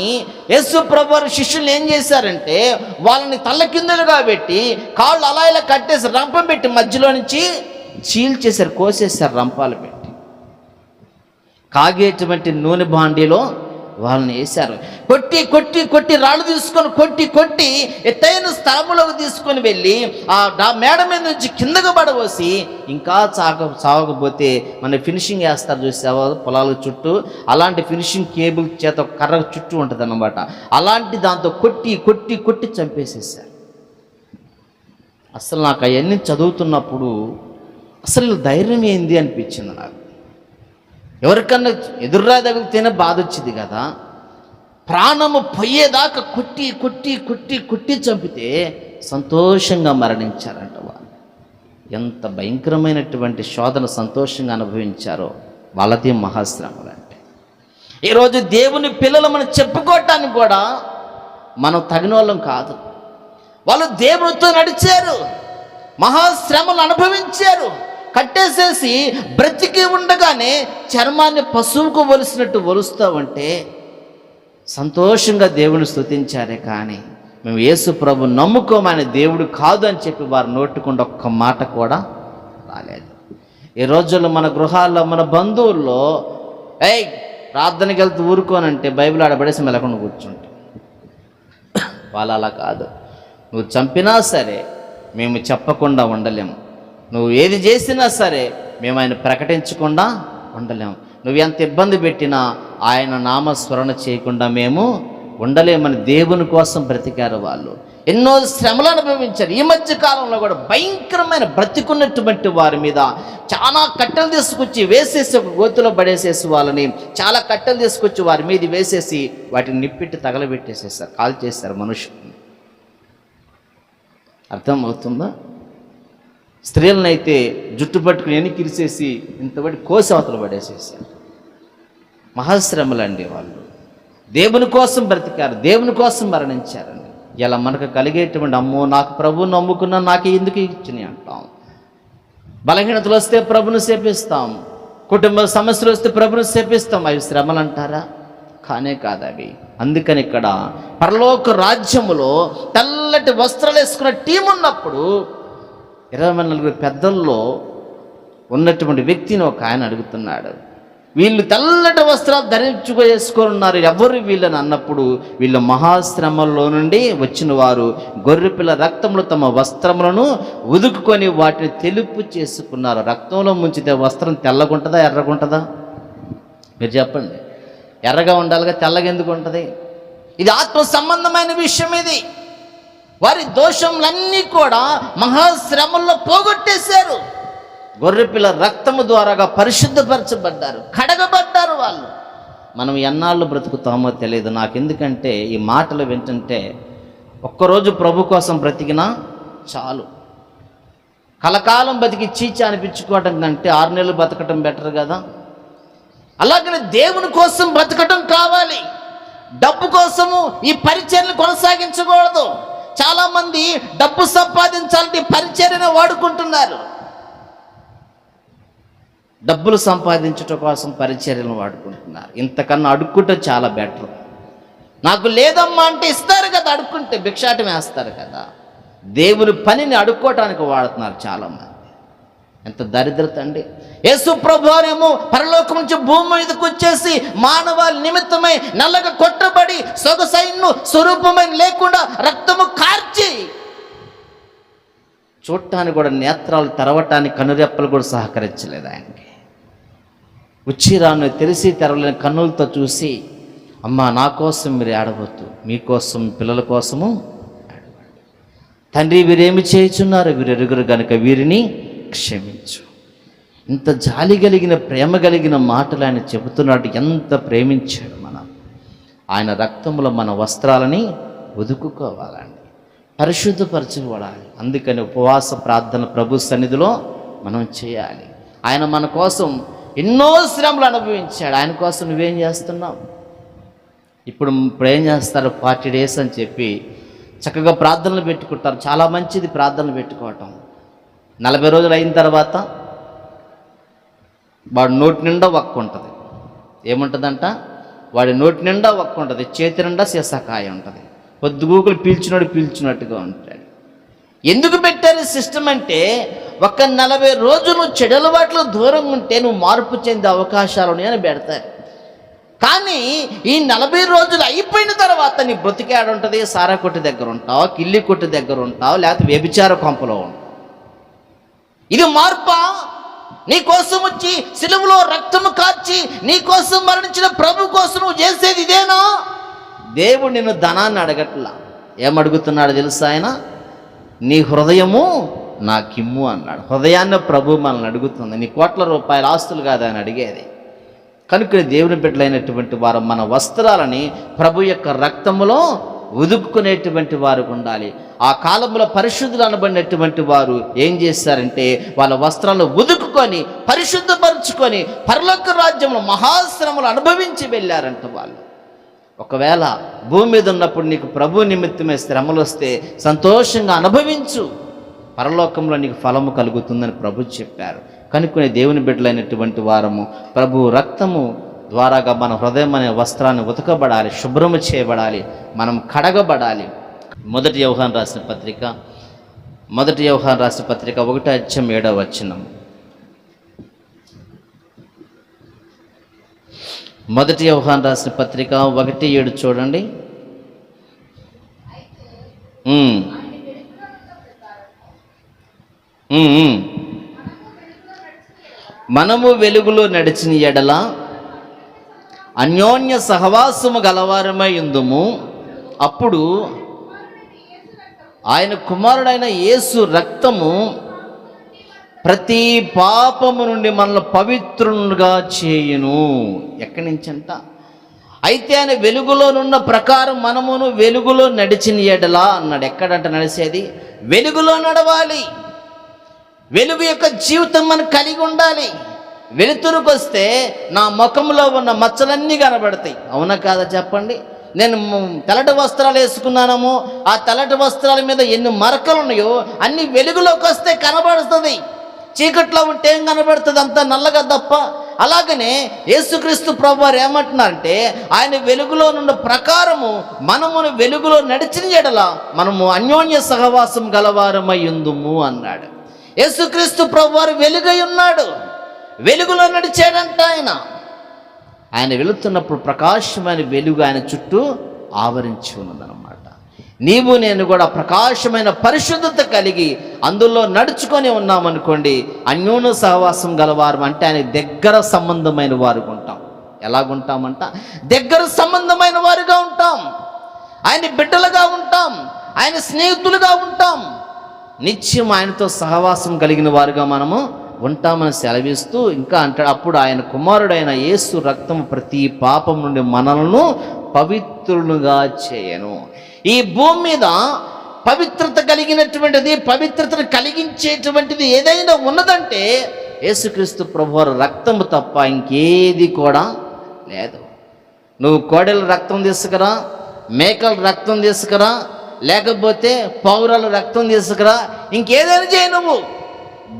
యేసు ప్రభువారు శిష్యులు ఏం చేశారంటే, వాళ్ళని తల్లకిందులుగా పెట్టి కాళ్ళు అలా ఇలా కట్టేసి రంపం పెట్టి మధ్యలో నుంచి చీల్చేశారు, కోసేశారు రంపాలు పెట్టి. కాగేటువంటి నూనె బాండీలో వాళ్ళని వేశారు. కొట్టి రాళ్ళు తీసుకొని కొట్టి ఎత్తైన స్థలంలోకి తీసుకొని వెళ్ళి ఆ మేడ మీద నుంచి కిందకు పడవసి, ఇంకా సాగకపోతే మన ఫినిషింగ్ వేస్తారు చూసావా పొలాల చుట్టూ, అలాంటి ఫినిషింగ్ కేబుల్ చేత కర్ర చుట్టూ ఉంటుంది అన్నమాట. అలాంటి దాంతో కొట్టి చంపేసేసారు. అసలు నాకు అవన్నీ చదువుతున్నప్పుడు అసలు ధైర్యం ఏంది అనిపించింది నాకు. ఎవరికన్నా ఎదుర్రా తగిలితేనే బాధ వచ్చింది కదా. ప్రాణము పోయేదాకా కొట్టి చంపితే సంతోషంగా మరణించారంట వాళ్ళు. ఎంత భయంకరమైనటువంటి శోధన సంతోషంగా అనుభవించారో వాళ్ళది మహాశ్రమలు అంటే. ఈరోజు దేవుని పిల్లలు మనం చెప్పుకోవటానికి కూడా మనం తగిన వాళ్ళం కాదు. వాళ్ళు దేవునితో నడిచారు, మహాశ్రమలు అనుభవించారు. కట్టేసేసి బ్రతికి ఉండగానే చర్మాన్ని పశువుకు ఒలిసినట్టు ఒలుస్తామంటే సంతోషంగా దేవుని స్తుతించారే. కానీ మేము యేసు ప్రభు నమ్ముకోమని దేవుడు కాదు అని చెప్పి వారు నోటుకుండా ఒక్క మాట కూడా రాలేదు. ఈ రోజుల్లో మన గృహాల్లో, మన బంధువుల్లో ప్రార్థనకి వెళ్తూ ఊరుకోనంటే బైబిల్ ఆడబడేసి మెలకుండా కూర్చుంటాం. వాళ్ళు అలా కాదు. నువ్వు చంపినా సరే మేము చెప్పకుండా ఉండలేము, నువ్వు ఏది చేసినా సరే మేము ఆయన ప్రకటించకుండా ఉండలేము, నువ్వు ఎంత ఇబ్బంది పెట్టినా ఆయన నామస్మరణ చేయకుండా మేము ఉండలేమని దేవుని కోసం బ్రతికారు వాళ్ళు. ఎన్నో శ్రమలు అనుభవించారు. ఈ మధ్య కాలంలో కూడా భయంకరమైన బ్రతికున్నటువంటి వారి మీద చాలా కట్టెలు తీసుకొచ్చి వేసేసి ఒక గోతులో పడేసేసి వాళ్ళని చాలా కట్టెలు తీసుకొచ్చి వారి మీద వేసేసి వాటిని నిప్పెట్టి తగలబెట్టేసేసారు, కాల్ చేశారు మనుషుల్ని. అర్థమవుతుందా? స్త్రీలను అయితే జుట్టు పట్టుకుని ఎనికిరిసేసి ఇంతబడి కోసి అవతల పడేసేసారు. మహాశ్రమలండి. వాళ్ళు దేవుని కోసం బ్రతికారు, దేవుని కోసం మరణించారండి. ఇలా మనకు కలిగేటువంటి అమ్మో నాకు ప్రభువుని నమ్ముకున్నా నాకు ఎందుకు ఇచ్చినాయి అంటాం. బలహీనతలు వస్తే ప్రభుని సేపిస్తాం, కుటుంబ సమస్యలు వస్తే ప్రభుని సేపిస్తాం. అవి శ్రమలు అంటారా? కానే కాదు అవి. అందుకని ఇక్కడ పరలోక రాజ్యములో తెల్లటి వస్త్రాలు వేసుకున్న టీం ఉన్నప్పుడు 24 పెద్దల్లో ఉన్నటువంటి వ్యక్తిని ఒక ఆయన అడుగుతున్నాడు, వీళ్ళు తెల్లటి వస్త్రాలు ధరించుకొని ఉన్నారు, ఎవరు వీళ్ళని అన్నప్పుడు వీళ్ళ మహాశ్రమంలో నుండి వచ్చిన వారు గొర్రెపిల్ల రక్తంలో తమ వస్త్రములను ఉదుకుకొని వాటిని తెలుపు చేసుకున్నారు. రక్తంలో ముంచితే వస్త్రం తెల్లగుంటుందా ఎర్రగుంటుందా? మీరు చెప్పండి. ఎర్రగా ఉండాలిగా, తెల్లగా ఎందుకు ఉంటుంది? ఇది ఆత్మ సంబంధమైన విషయం. ఇది వారి దోషములన్నీ కూడా మహాశ్రమంలో పోగొట్టేశారు. గొర్రెపిల్ల రక్తము ద్వారాగా పరిశుద్ధపరచబడ్డారు, కడగబడ్డారు వాళ్ళు. మనం ఎన్నాళ్ళు బ్రతుకుతామో తెలియదు. నాకెందుకంటే ఈ మాటలు వింటుంటే ఒక్కరోజు ప్రభు కోసం బ్రతికినా చాలు. కలకాలం బతికి చీచ అనిపించుకోవడం కంటే 6 నెలలు బతకటం బెటర్ కదా. అలాగనే దేవుని కోసం బ్రతకటం కావాలి. డబ్బు కోసము ఈ పరిచర్యను కొనసాగించకూడదు. చాలామంది డబ్బు సంపాదించాలంటే పరిచర్యను వాడుకుంటున్నారు. డబ్బులు సంపాదించటం కోసం పరిచర్యలను వాడుకుంటున్నారు. ఇంతకన్నా అడుక్కుంటే చాలా బెటర్. నాకు లేదమ్మా అంటే ఇస్తారు కదా, అడుక్కుంటే భిక్షాటం వేస్తారు కదా. దేవుని పనిని అడుక్కోవటానికి వాడుతున్నారు చాలామంది. ఎంత దరిద్రత అండి. యేసు ప్రభువారేమో పరలోకం నుంచి భూమి మీదకి వచ్చేసి మానవాళి నిమిత్తమై నల్లగా కొట్టబడి సొగసైను స్వరూపమైన లేకుండా రక్తము కార్చి చూడటానికి కూడా నేత్రాలు తెరవటానికి కనురెప్పలు కూడా సహకరించలేదు ఆయనకి. ఉచ్చిరాను తెలిసి తెరవలేని కన్నులతో చూసి, అమ్మా నా కోసం మీరు ఏడవద్దు, మీకోసం పిల్లల కోసము ఏడవండి. తండ్రి వీరేమి చేయుచున్నారు, వీరు ఎరుగురు గనుక వీరిని క్షమించు. ఇంత జాలి కలిగిన ప్రేమ కలిగిన మాటలు ఆయన చెబుతున్నాడు. ఎంత ప్రేమించాడు మనం. ఆయన రక్తంలో మన వస్త్రాలని ఉదుకుకోవాలండి, పరిశుద్ధపరచుకోవాలి. అందుకని ఉపవాస ప్రార్థన ప్రభు సన్నిధిలో మనం చేయాలి. ఆయన మన కోసం ఎన్నో శ్రమలు అనుభవించాడు. ఆయన కోసం నువ్వేం చేస్తున్నావు? ఇప్పుడు ఏం చేస్తారు? 40 days అని చెప్పి చక్కగా ప్రార్థనలు పెట్టుకుంటారు. చాలా మంచిది ప్రార్థనలు పెట్టుకోవటం. 40 రోజులు అయిన తర్వాత వాడు నోటి నిండా వక్కు ఉంటుంది. ఏముంటుందంట? వాడి నోటి నిండా వక్కు ఉంటుంది, చేతి నిండా సీసాకాయ ఉంటుంది. పొద్దుగూకులు పీల్చినట్టుగా ఉంటాడు. ఎందుకు పెట్టారు సిస్టమ్ అంటే, ఒక 40 రోజులు చెడు అలవాట్లు దూరంగా ఉంటే నువ్వు మార్పు చెందే అవకాశాలు ఉన్నాయని పెడతారు. కానీ ఈ 40 రోజులు అయిపోయిన తర్వాత నీ బ్రతికేడు ఉంటుంది. సారా కొట్టు దగ్గర ఉంటావు, కిల్లి కొట్టు దగ్గర ఉంటావు, లేకపోతే వ్యభిచార కొంపలో ఉంటావు. ఇది మార్పా? నీ కోసం వచ్చి సిలువలో రక్తము కార్చి నీ కోసం మరణించిన ప్రభు కోసం నువ్వు చేసేది ఇదేనా? దేవుడు నిన్ను ధనాన్ని అడగట్లా. ఏమడుగుతున్నాడు తెలుసా ఆయన? నీ హృదయము నాకిమ్ము అన్నాడు. హృదయాన్ని ప్రభు మనల్ని అడుగుతుంది. నీ కోట్ల రూపాయల ఆస్తులు కాదు అని అడిగేది. కనుక దేవుని బిడ్డలైనటువంటి వారు మన వస్త్రాలని ప్రభు యొక్క రక్తములో ఉదుక్కునేటువంటి వారు ఉండాలి. ఆ కాలంలో పరిశుద్ధులు అనబడినటువంటి వారు ఏం చేశారంటే, వాళ్ళ వస్త్రాలను ఉదుక్కుని పరిశుద్ధపరుచుకొని పరలోక రాజ్యంలో మహాశ్రమలు అనుభవించి వెళ్ళారంట వాళ్ళు. ఒకవేళ భూమి మీద ఉన్నప్పుడు నీకు ప్రభు నిమిత్తమే శ్రమలు వస్తే సంతోషంగా అనుభవించు, పరలోకంలో నీకు ఫలము కలుగుతుందని ప్రభు చెప్పారు. కనుక్కునే దేవుని బిడ్డలైనటువంటి వారము ప్రభు రక్తము ద్వారాగా మన హృదయం అనే వస్త్రాన్ని ఉతకబడాలి, శుభ్రము చేయబడాలి, మనం కడగబడాలి. మొదటి యోహాను రాసిన పత్రిక 1:7. మొదటి యోహాను రాసిన పత్రిక 1:7 చూడండి. మనము వెలుగులో నడిచిన ఎడల అన్యోన్య సహవాసము గలవారమై ఉందుము. అప్పుడు ఆయన కుమారుడైన యేసు రక్తము ప్రతి పాపము నుండి మనల్ని పవిత్రులుగా చేయును. ఎక్కడి నుంచి అంట? అయితే ఆయన వెలుగులోనున్న ప్రకారం మనమును వెలుగులో నడిచిన ఎడలా అన్నాడు. ఎక్కడంట నడిచేది? వెలుగులో నడవాలి. వెలుగు యొక్క జీవితం మనం కలిగి ఉండాలి. వెలుతురుకు వస్తే నా ముఖంలో ఉన్న మచ్చలన్నీ కనబడతాయి. అవునా కాదా చెప్పండి? నేను తెల్లటి వస్త్రాలు వేసుకున్నానేమో, ఆ తెల్లటి వస్త్రాల మీద ఎన్ని మరకలు ఉన్నాయో అన్ని వెలుగులోకి వస్తే కనబడుతుంది. చీకట్లో ఉంటే ఏం కనబడుతుంది? అంతా నల్లగా తప్ప. అలాగనే యేసుక్రీస్తు ప్రభువారు ఏమంటున్నారంటే, ఆయన వెలుగులో ఉన్న ప్రకారము మనమును వెలుగులో నడిచిన ఎడల మనము అన్యోన్య సహవాసం గలవారమై ఉందుము అన్నాడు. యేసుక్రీస్తు ప్రభువారు వెలుగై ఉన్నాడు, వెలుగులో నడిచాడంట. ఆయన వెళుతున్నప్పుడు ప్రకాశమైన వెలుగు ఆయన చుట్టూ ఆవరించి ఉన్నదన్నమాట. నీవు నేను కూడా ప్రకాశమైన పరిశుద్ధత కలిగి అందులో నడుచుకొని ఉన్నామనుకోండి, అన్యోన్య సహవాసం గలవారు అంటే ఆయన దగ్గర సంబంధమైన వారుగా ఉంటాం. ఎలాగుంటామంట? దగ్గర సంబంధమైన వారుగా ఉంటాం, ఆయన బిడ్డలుగా ఉంటాం, ఆయన స్నేహితులుగా ఉంటాం, నిత్యం ఆయనతో సహవాసం కలిగిన వారుగా మనము ఉంటామని సెలవిస్తూ ఇంకా అంటాడు, అప్పుడు ఆయన కుమారుడైన యేసు రక్తము ప్రతి పాపం నుండి మనలను పవిత్రులుగా చేయను. ఈ భూమి మీద పవిత్రత కలిగినటువంటిది, పవిత్రతను కలిగించేటువంటిది ఏదైనా ఉన్నదంటే యేసుక్రీస్తు ప్రభువారి రక్తము తప్ప ఇంకేది కూడా లేదు. నువ్వు కోడెల రక్తం తీసుకురా, మేకల రక్తం తీసుకురా, లేకపోతే పౌరాల రక్తం తీసుకురా, ఇంకేదైనా చేయి నువ్వు,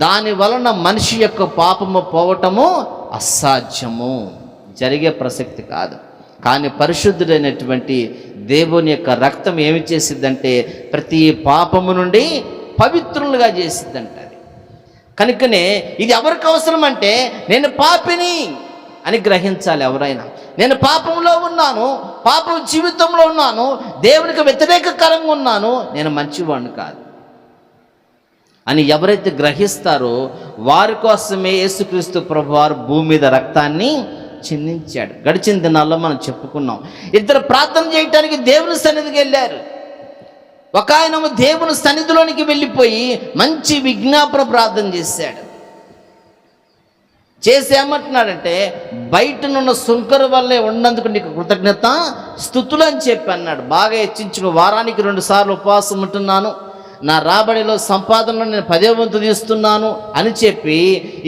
దాని వలన మనిషి యొక్క పాపము పోవటము అసాధ్యము, జరిగే ప్రసక్తి కాదు. కానీ పరిశుద్ధుడైనటువంటి దేవుని యొక్క రక్తం ఏమి చేసిద్దంటే ప్రతి పాపము నుండి పవిత్రులుగా చేసిద్దంట. అది కనుకనే ఇది ఎవరికి అవసరం అంటే, నేను పాపిని అని గ్రహించాలి ఎవరైనా. నేను పాపంలో ఉన్నాను, పాపం జీవితంలో ఉన్నాను, దేవునికి వ్యతిరేకకరంగా ఉన్నాను, నేను మంచివాడిని కాదు అని ఎవరైతే గ్రహిస్తారో వారి కోసమే యేసుక్రీస్తు ప్రభువారు భూమి మీద రక్తాన్ని చిందించాడు. గడిచిన దినాల్లో మనం చెప్పుకున్నాం, ఇద్దరు ప్రార్థన చేయటానికి దేవుని సన్నిధికి వెళ్ళారు. ఒక ఆయన దేవుని సన్నిధిలోనికి వెళ్ళిపోయి మంచి విజ్ఞాపన ప్రార్థన చేశాడు. చేసి ఏమంటున్నాడంటే, బయటనున్న సుంకర వల్లే ఉన్నందుకు నీకు కృతజ్ఞత స్తుతులు అని చెప్పి అన్నాడు. బాగా హెచ్చించుకో, వారానికి 2 సార్లు ఉపవాసం ఉంటున్నాను, నా రాబడిలో సంపాదనలో నేను 10వ వంతు తీస్తున్నాను అని చెప్పి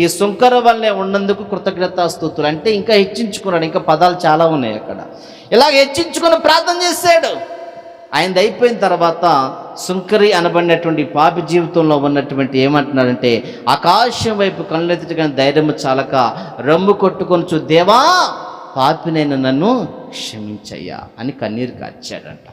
ఈ సుంకర వల్లే ఉన్నందుకు కృతజ్ఞతాస్తుతులు అంటే ఇంకా హెచ్చించుకున్నాడు. ఇంకా పదాలు చాలా ఉన్నాయి అక్కడ. ఇలాగ హెచ్చించుకుని ప్రార్థన చేశాడు. ఆయనది అయిపోయిన తర్వాత సుంకరి అనబడినటువంటి పాపి జీవితంలో ఉన్నటువంటి ఏమంటున్నాడంటే, ఆకాశం వైపు కళ్ళెత్తుగా ధైర్యం చాలక రొమ్ము కొట్టుకొని దేవా పాపినైన నన్ను క్షమించయ్యా అని కన్నీరు కార్చాడంట.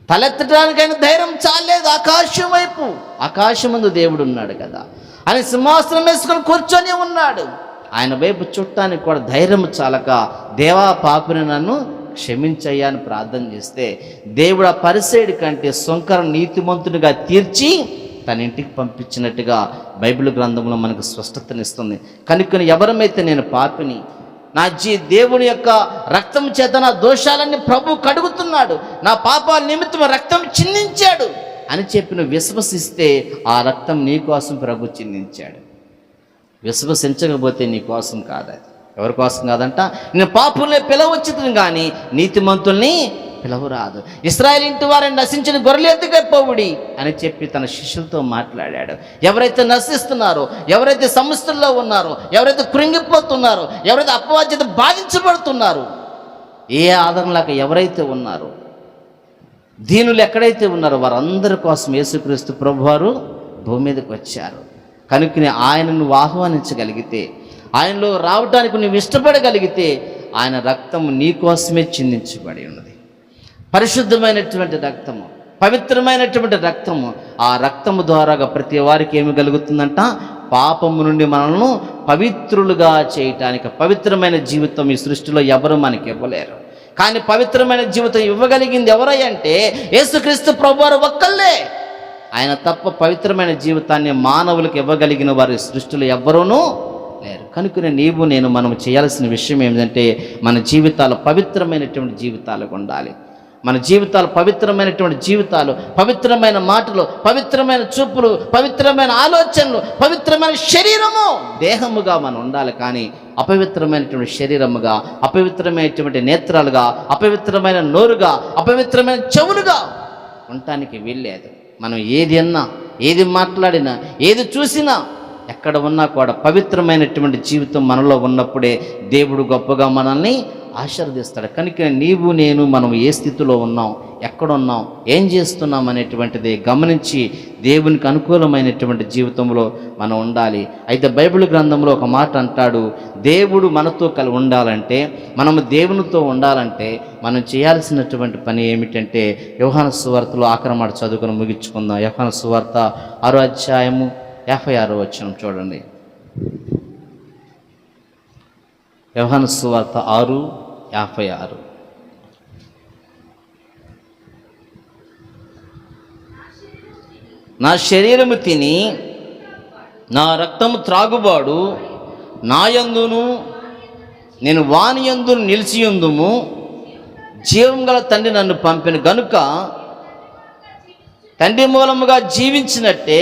తలెత్తడానికైనా ధైర్యం చాలేదు. ఆకాశం వైపు, ఆకాశమందు దేవుడు ఉన్నాడు కదా, ఆయన సింహాసనం వేసుకొని కూర్చొని ఉన్నాడు. ఆయన వైపు చుట్టానికి కూడా ధైర్యం చాలక దేవా పాపిని నన్ను క్షమించయ్యా అని ప్రార్థన చేస్తే దేవుడు ఆ పరిసైడి కంటే సుంకర నీతిమంతునిగా తీర్చి తన ఇంటికి పంపించినట్టుగా బైబిల్ గ్రంథంలో మనకు స్పష్టతనిస్తుంది. కనుక ఎవరమైతే నేను పాపిని, నా దేవుని యొక్క రక్తం చేత నా దోషాలన్నీ ప్రభు కడుగుతున్నాడు, నా పాపాల నిమిత్తం రక్తం చిందించాడు అని చెప్పి నువ్వు విశ్వసిస్తే ఆ రక్తం నీ కోసం ప్రభు చిందించాడు. విశ్వసించకపోతే నీ కోసం కాదు. ఎవరి కోసం కాదంట? నేను పాపుల్ని పిలవచ్చుతుంది కానీ నీతిమంతుల్ని పిలవరాదు. ఇశ్రాయేలు ఇంటి వారిని నశించిన గొర్రెలు ఎత్తుగా పోవుడి అని చెప్పి తన శిష్యులతో మాట్లాడాడు. ఎవరైతే నశిస్తున్నారో, ఎవరైతే సమస్యల్లో ఉన్నారో, ఎవరైతే కృంగిపోతున్నారో, ఎవరైతే అపవాద్యత బాధించబడుతున్నారో, ఏ ఆదరణ లేక ఎవరైతే ఉన్నారో, దీనులు ఎక్కడైతే ఉన్నారో వారందరి కోసం యేసుక్రీస్తు ప్రభువారు భూమి మీదకి వచ్చారు. కనుకనే ఆయనను నువ్వు ఆహ్వానించగలిగితే, ఆయనలో రావటానికి నువ్వు ఇష్టపడగలిగితే ఆయన రక్తము నీ కోసమే చిందించబడి ఉన్నది. పరిశుద్ధమైనటువంటి రక్తము, పవిత్రమైనటువంటి రక్తము. ఆ రక్తము ద్వారాగా ప్రతి వారికి ఏమి కలుగుతుందంట? పాపము నుండి మనల్ని పవిత్రులుగా చేయటానికి. పవిత్రమైన జీవితం ఈ సృష్టిలో ఎవరు మనకి ఇవ్వలేరు. కానీ పవిత్రమైన జీవితం ఇవ్వగలిగింది ఎవరంటే యేసుక్రీస్తు ప్రభువారు ఒక్కళ్ళే. ఆయన తప్ప పవిత్రమైన జీవితాన్ని మానవులకు ఇవ్వగలిగిన వారి సృష్టిలో ఎవ్వరూనూ లేరు. కనుక మనం చేయాల్సిన విషయం ఏమిటంటే మన జీవితాలు పవిత్రమైనటువంటి జీవితాలకు ఉండాలి. మన జీవితాలు పవిత్రమైనటువంటి జీవితాలు, పవిత్రమైన మాటలు, పవిత్రమైన చూపులు, పవిత్రమైన ఆలోచనలు, పవిత్రమైన శరీరము, దేహముగా మనం ఉండాలి. కానీ అపవిత్రమైనటువంటి శరీరముగా, అపవిత్రమైనటువంటి నేత్రాలుగా, అపవిత్రమైన నోరుగా, అపవిత్రమైన చెవులుగా ఉండటానికి వీల్లేదు. మనం ఏది అన్నా, ఏది మాట్లాడినా, ఏది చూసినా, ఎక్కడ ఉన్నా కూడా పవిత్రమైనటువంటి జీవితం మనలో ఉన్నప్పుడే దేవుడు గొప్పగా మనల్ని ఆశీర్వదిస్తాడు. కనుక నీవు నేను మనం ఏ స్థితిలో ఉన్నాం, ఎక్కడున్నాం, ఏం చేస్తున్నాం అనేటువంటిది గమనించి దేవునికి అనుకూలమైనటువంటి జీవితంలో మనం ఉండాలి. అయితే బైబిల్ గ్రంథంలో ఒక మాట అంటాడు, దేవుడు మనతో ఉండాలంటే, మనము దేవునితో ఉండాలంటే మనం చేయాల్సినటువంటి పని ఏమిటంటే, యోహాను సువార్తలో ఆఖరి మాట చదువుకొని ముగించుకుందాం. యోహాను సువార్త 6వ అధ్యాయము 56వ వచనం చూడండి. యోహాను సువార్త 6:56. నా శరీరము తిని నా రక్తము త్రాగువాడు నాయందును నేను వానియందును నిలిచియుందుము, జీవం గల తండ్రి నన్ను పంపిన గనుక తండ్రి మూలముగా జీవించినట్టే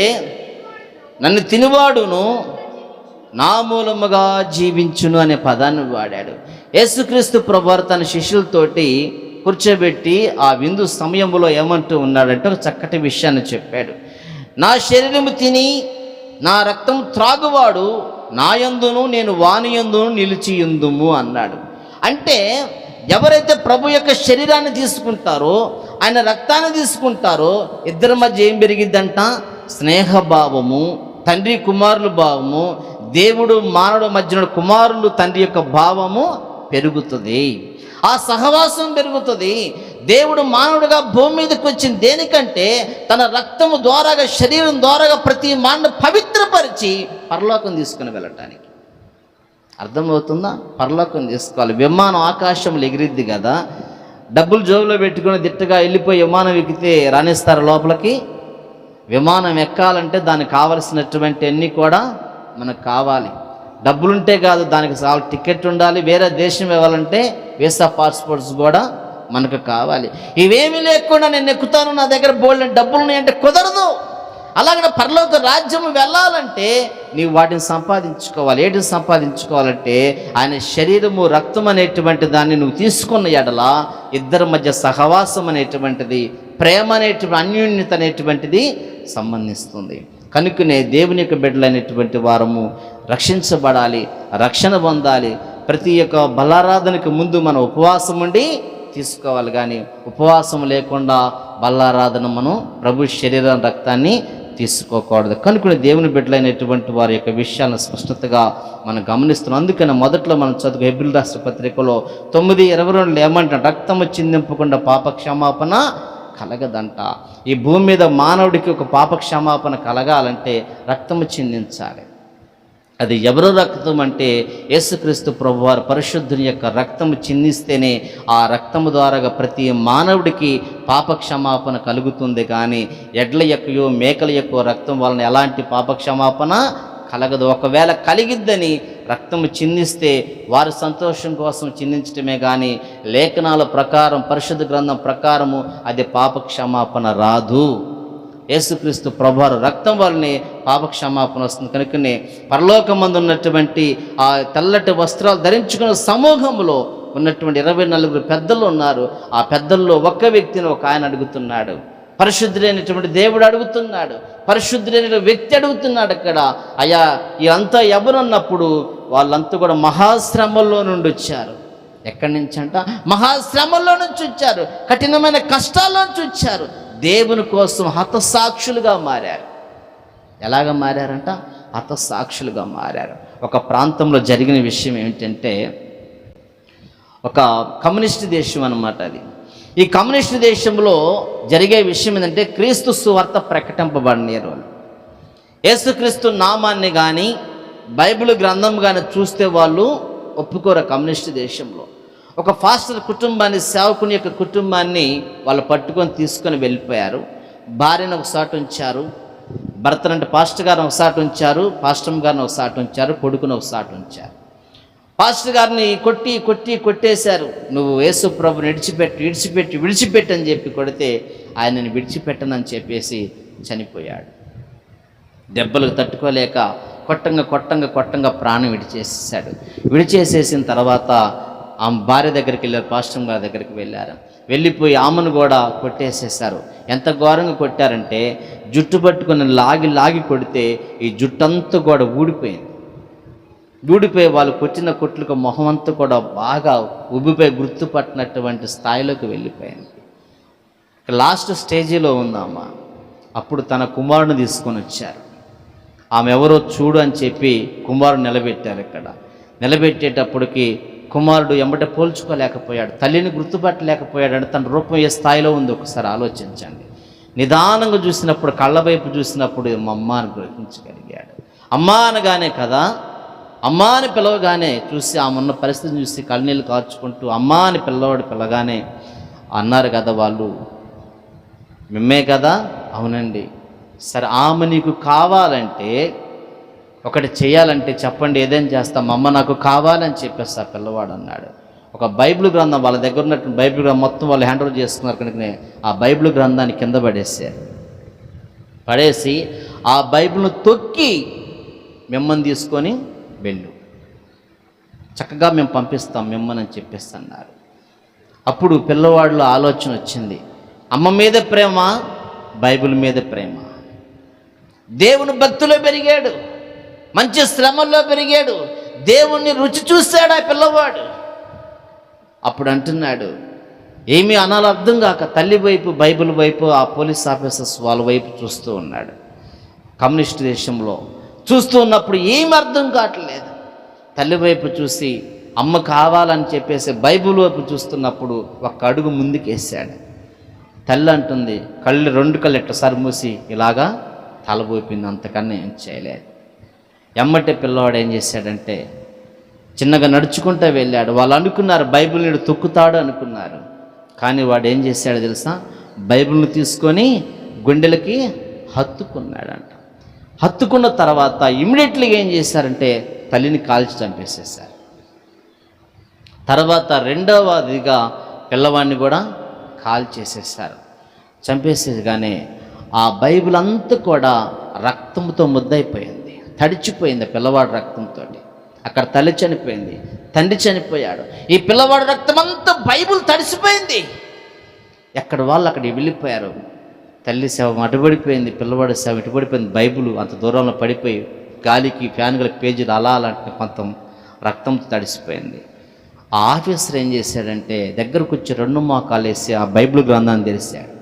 నన్ను తినివాడును నా మూలముగా జీవించును అనే పదాన్ని వాడాడు. యేసుక్రీస్తు ప్రభువారు తన శిష్యులతోటి కూర్చోబెట్టి ఆ విందు సమయంలో ఏమంటూ ఉన్నాడంటే ఒక చక్కటి విషయాన్ని చెప్పాడు. నా శరీరము తిని నా రక్తం త్రాగువాడు నాయందును నేను వానియందును నిలిచియుందుము అన్నాడు. అంటే ఎవరైతే ప్రభు యొక్క శరీరాన్ని తీసుకుంటారో, ఆయన రక్తాన్ని తీసుకుంటారో, ఇద్దరి మధ్య ఏం పెరిగిద్దంట? స్నేహభావము, తండ్రి కుమారుల భావము, దేవుడు మానవుడు మధ్యన కుమారులు తండ్రి యొక్క భావము పెరుగుతుంది, ఆ సహవాసం పెరుగుతుంది. దేవుడు మానవుడిగా భూమి మీదకి వచ్చింది దేనికంటే, తన రక్తము ద్వారాగా, శరీరం ద్వారాగా ప్రతి మానవుని పవిత్రపరిచి పరలోకం తీసుకుని వెళ్ళటానికి. అర్థమవుతుందా? పరలోకం తీసుకోవాలి. విమానం ఆకాశంలో ఎగిరిద్ది కదా, డబ్బులు జోబులో పెట్టుకుని దిట్టగా వెళ్ళిపోయి విమానం ఎక్కితే రాణిస్తారు లోపలికి? విమానం ఎక్కాలంటే దానికి కావలసినటువంటి అన్నీ కూడా మనకు కావాలి. డబ్బులుంటే కాదు, దానికి టికెట్ ఉండాలి. వేరే దేశం ఇవ్వాలంటే వీసా పాస్పోర్ట్స్ కూడా మనకు కావాలి. ఇవేమీ లేకుండా నేను ఎక్కుతాను, నా దగ్గర బోల్డెన్ డబ్బులు ఉన్నాయంటే కుదరదు. అలాగే పరలోక రాజ్యం వెళ్ళాలంటే నీవు వాటిని సంపాదించుకోవాలి. ఏంటిని సంపాదించుకోవాలంటే ఆయన శరీరము, రక్తం అనేటువంటి దాన్ని నువ్వు తీసుకున్న ఎడల ఇద్దరి మధ్య సహవాసం అనేటువంటిది, ప్రేమ అనేటువంటి, అన్యోన్యత అనేటువంటిది సంబంధిస్తుంది. కనుకనే దేవుని యొక్క బిడ్డలైనటువంటి వారము రక్షించబడాలి, రక్షణ పొందాలి. ప్రతి ఒక్క బలారాధనకు ముందు మనం ఉపవాసం ఉండి తీసుకోవాలి. కానీ ఉపవాసం లేకుండా బలారాధన మనం ప్రభు శరీరం, రక్తాన్ని తీసుకోకూడదు. కనుక దేవుని బిడ్డలైనటువంటి వారి యొక్క విషయాలను స్పష్టతగా మనం గమనిస్తున్నాం. అందుకని మొదట్లో మనం చదువు హెబ్రీయుల రాష్ట్ర పత్రికలో 9:22 ఏమంటాం? రక్తము చిందింపకుండా పాప క్షమాపణ కలగదంట. ఈ భూమి మీద మానవుడికి ఒక పాప క్షమాపణ కలగాలంటే రక్తము చిందించాలి. అది ఎవరు రక్తం అంటే యేసుక్రీస్తు ప్రభువారు పరిశుద్ధుని యొక్క రక్తము చిందిస్తేనే ఆ రక్తము ద్వారా ప్రతి మానవుడికి పాప క్షమాపణ కలుగుతుంది. కానీ ఎడ్ల యొక్కయో మేకల యొక్క రక్తం వలన ఎలాంటి పాప క్షమాపణ కలగదు. ఒకవేళ కలిగిద్దని రక్తము చిందిస్తే వారి సంతోషం కోసం చిందించటమే కానీ లేఖనాల ప్రకారం, పరిశుద్ధ గ్రంథం ప్రకారము అది పాప క్షమాపణ రాదు. యేసుక్రీస్తు ప్రభువారు రక్తం వల్లనే పాప క్షమాపణ వస్తుంది. కనుకనే పరలోకమందు ఉన్నటువంటి ఆ తెల్లటి వస్త్రాలు ధరించుకున్న సమూహంలో ఉన్నటువంటి 24 పెద్దలు ఉన్నారు. ఆ పెద్దల్లో ఒక్క వ్యక్తిని ఒక ఆయన అడుగుతున్నాడు, పరిశుద్ధుడైనటువంటి దేవుడు అడుగుతున్నాడు, పరిశుద్ధుడైన వ్యక్తి అడుగుతున్నాడు. అక్కడ అయ్యా ఇదంతా ఎవరన్నప్పుడు వాళ్ళంతా కూడా మహాశ్రమల్లో నుండి వచ్చారు. ఎక్కడి నుంచి అంట? మహాశ్రమల్లో నుంచి వచ్చారు, కఠినమైన కష్టాల్లో నుంచి వచ్చారు. దేవుని కోసం హతసాక్షులుగా మారారు. ఎలాగ మారారంట? హతసాక్షులుగా మారారు. ఒక ప్రాంతంలో జరిగిన విషయం ఏమిటంటే, ఒక కమ్యూనిస్ట్ దేశం అన్నమాట అది. ఈ కమ్యూనిస్ట్ దేశంలో జరిగే విషయం ఏంటంటే, క్రీస్తు సువార్త ప్రకటింపబడిన రోజు యేసుక్రీస్తు నామాన్ని కానీ బైబిల్ గ్రంథం కానీ చూస్తే వాళ్ళు ఒప్పుకోరు. కమ్యూనిస్ట్ దేశంలో ఒక ఫాస్టర్ కుటుంబాన్ని, సేవకుని యొక్క కుటుంబాన్ని వాళ్ళు పట్టుకొని తీసుకొని వెళ్ళిపోయారు. భార్యను ఒకసారి ఉంచారు, భర్తనంటే పాస్టర్ గారిని ఒకసారి ఉంచారు, పాస్టర్ గారిని ఒకసారి ఉంచారు, కొడుకుని ఒకసారి ఉంచారు. పాస్టర్ గారిని కొట్టేశారు. నువ్వు యేసు ప్రభుని విడిచిపెట్టు అని చెప్పి కొడితే ఆయనని విడిచిపెట్టనని చెప్పేసి చనిపోయాడు. దెబ్బలకు తట్టుకోలేక కొట్టంగా ప్రాణం విడిచేసేసిన తర్వాత ఆమె భార్య దగ్గరికి వెళ్ళారు, పాస్టర్ గారి దగ్గరికి వెళ్ళారు. వెళ్ళిపోయి ఆమెను కూడా కొట్టేసేసారు. ఎంత ఘోరంగా కొట్టారంటే జుట్టు పట్టుకుని లాగి కొడితే ఈ జుట్టంతా కూడా ఊడిపోయి వాళ్ళు కొట్టిన కొట్లకు మొహం అంతా కూడా బాగా ఉబ్బిపోయి గుర్తుపట్టినటువంటి స్థాయిలోకి వెళ్ళిపోయింది. లాస్ట్ స్టేజీలో ఉందమ్మ. అప్పుడు తన కుమారుని తీసుకొని వచ్చారు. ఆమె ఎవరో చూడు అని చెప్పి కుమారుడు నిలబెట్టారు. ఇక్కడ నిలబెట్టేటప్పటికి కుమారుడు ఎంబట పోల్చుకోలేకపోయాడు, తల్లిని గుర్తుపట్టలేకపోయాడు. అంటే తన రూపం ఏ స్థాయిలో ఉందో ఒకసారి ఆలోచించండి. నిదానంగా చూసినప్పుడు, కళ్ళ వైపు చూసినప్పుడు మా అమ్మ అని గ్రహించగలిగాడు. అమ్మ అనగానే కదా, అమ్మ అని పిలవగానే చూసి ఆమె ఉన్న పరిస్థితిని చూసి కళ్ళనీళ్ళు కార్చుకుంటూ అమ్మ అని పిల్లగానే అన్నారు కదా వాళ్ళు, మిమ్మే కదా? అవునండి. సరే, ఆమె నీకు కావాలంటే ఒకటి చేయాలంటే చెప్పండి, ఏదైనా చేస్తాం. అమ్మ నాకు కావాలని చెప్పేస్తా పిల్లవాడు అన్నాడు. ఒక బైబిల్ గ్రంథం వాళ్ళ దగ్గర ఉన్నట్టు బైబిల్ గ్రంథం మొత్తం వాళ్ళు హ్యాండ్ ఓవర్ చేసుకున్నారు కనుకనే ఆ బైబిల్ గ్రంథాన్ని కింద పడేసి ఆ బైబిల్ను తొక్కి మిమ్మల్ని తీసుకొని వెళ్ళు, చక్కగా మేము పంపిస్తాం మిమ్మల్ని అని చెప్పేస్తున్నారు. అప్పుడు పిల్లవాడిలో ఆలోచన వచ్చింది, అమ్మ మీద ప్రేమ, బైబిల్ మీద ప్రేమ. దేవుని భక్తిలో పెరిగాడు, మంచి శ్రమల్లో పెరిగాడు, దేవుణ్ణి రుచి చూశాడు ఆ పిల్లవాడు. అప్పుడు అంటున్నాడు, ఏమీ అనాలో అర్థం కాక తల్లి వైపు, బైబిల్ వైపు, ఆ పోలీస్ ఆఫీసర్స్ వాళ్ళ వైపు చూస్తూ ఉన్నాడు. కమ్యూనిస్ట్ దేశంలో చూస్తూ ఉన్నప్పుడు ఏమి అర్థం కావట్లేదు. తల్లి వైపు చూసి అమ్మ కావాలని చెప్పేసి బైబిల్ వైపు చూస్తున్నప్పుడు ఒక అడుగు ముందుకేసాడు. తల్లి అంటుంది, రెండు కళ్ళు ఎట్టసారి మూసి ఇలాగా తలబోపింది, అంతకన్నా ఏం చేయలేదు. ఎమ్మటే పిల్లవాడు ఏం చేశాడంటే చిన్నగా నడుచుకుంటూ వెళ్ళాడు. వాళ్ళు అనుకున్నారు బైబిల్ నీడు తొక్కుతాడు అనుకున్నారు, కానీ వాడు ఏం చేశాడో తెలుసా, బైబిల్ని తీసుకొని గుండెలకి హత్తుకున్నాడంట. హత్తుకున్న తర్వాత ఇమ్మీడియట్లీగా ఏం చేశారంటే తల్లిని కాల్చి చంపేసేసారు. తర్వాత రెండవదిగా పిల్లవాడిని కూడా కాల్చేసేసారు. చంపేసేగానే ఆ బైబిల్ అంతా కూడా రక్తంతో ముద్దయిపోయింది, తడిచిపోయింది పిల్లవాడు రక్తంతో. అక్కడ తల్లి చనిపోయింది, తండ్రి చనిపోయాడు, ఈ పిల్లవాడు రక్తం అంతా బైబిల్ తడిసిపోయింది. ఎక్కడ వాళ్ళు అక్కడ వెళ్ళిపోయారు. తల్లి శవం అటుబడిపోయింది, పిల్లవాడి శవం ఇటుబడిపోయింది. బైబిల్ అంత దూరంలో పడిపోయి గాలికి ఫ్యాన్ గల పేజీలు అలాంటి కొంత రక్తంతో తడిసిపోయింది. ఆ ఆఫీసర్ ఏం చేశాడంటే దగ్గరకు వచ్చి 2 మోకాలు వేసి ఆ బైబిల్ గ్రంథాన్ని తెరిచాడు.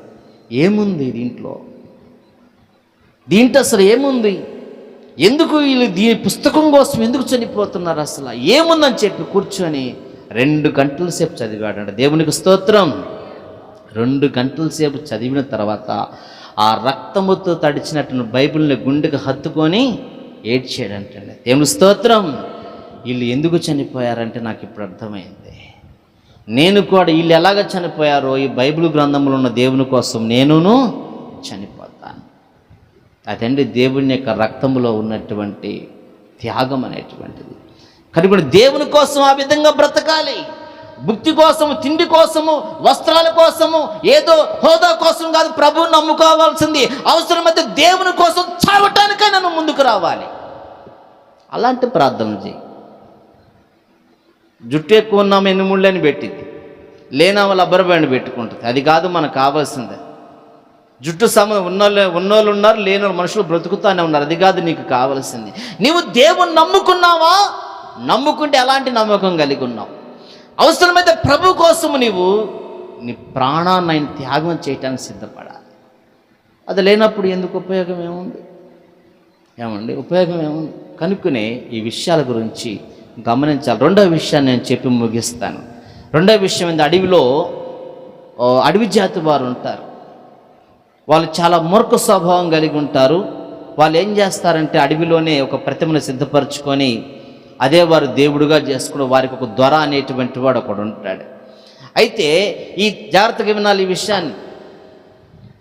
ఏముంది దీంట్లో అసలు ఏముంది, ఎందుకు వీళ్ళు దీని పుస్తకం కోసం ఎందుకు చనిపోతున్నారు, అసలు ఏముందని చెప్పి కూర్చొని 2 గంటల సేపు చదివాడంట. దేవునికి స్తోత్రం. 2 గంటల సేపు చదివిన తర్వాత ఆ రక్తముతో తడిచినట్టు బైబిల్ని గుండెకి హత్తుకొని ఏడ్చాడంటండి. దేవుని స్తోత్రం. వీళ్ళు ఎందుకు చనిపోయారంటే నాకు ఇప్పుడు అర్థమైంది. నేను కూడా వీళ్ళు ఎలాగ చనిపోయారో ఈ బైబిల్ గ్రంథంలో ఉన్న దేవుని కోసం నేనును చనిపోతాను. అదండి దేవుని యొక్క రక్తంలో ఉన్నటువంటి త్యాగం అనేటువంటిది. కనుక దేవుని కోసం ఆ విధంగా బ్రతకాలి. భుక్తి కోసము, తిండి కోసము, వస్త్రాల కోసము, ఏదో హోదా కోసం కాదు ప్రభువుని నమ్ముకోవాల్సింది. అవసరమైతే దేవుని కోసం చావటానికైనా నువ్వు ముందుకు రావాలి. అలాంటి ప్రార్థన చేయి. జుట్టు ఎక్కువ ఉన్నాము 8 అని పెట్టింది, లేనామా రబ్బర్ బ్యాండ్ పెట్టుకుంటుంది. అది కాదు మనకు కావాల్సింది. జుట్టు ఉన్నోళ్ళు ఉన్నారు, లేని మనుషులు బ్రతుకుతానే ఉన్నారు. అది కాదు నీకు కావాల్సింది. నీవు దేవుని నమ్ముకున్నావా? నమ్ముకుంటే ఎలాంటి నమ్మకం కలిగి ఉన్నావు? అవసరమైతే ప్రభు కోసము నీవు నీ ప్రాణాన్ని ఆయన త్యాగం చేయటానికి సిద్ధపడాలి. అది లేనప్పుడు ఎందుకు ఉపయోగం ఏముంది? ఉపయోగం ఏముంది? కనుక్కునే ఈ విషయాల గురించి గమనించాలి. రెండవ విషయాన్ని నేను చెప్పి ముగిస్తాను. రెండవ విషయం ఏంటి, అడవిలో అడవి జాతి వారు ఉంటారు. వాళ్ళు చాలా మూర్ఖ స్వభావం కలిగి ఉంటారు. వాళ్ళు ఏం చేస్తారంటే అడవిలోనే ఒక ప్రతిమను సిద్ధపరచుకొని అదే వారు దేవుడుగా చేసుకుని వారికి ఒక దొర అనేటువంటి వాడు ఒకడు ఉంటాడు. అయితే ఈ జాగ్రత్తగా వినాలి ఈ విషయాన్ని.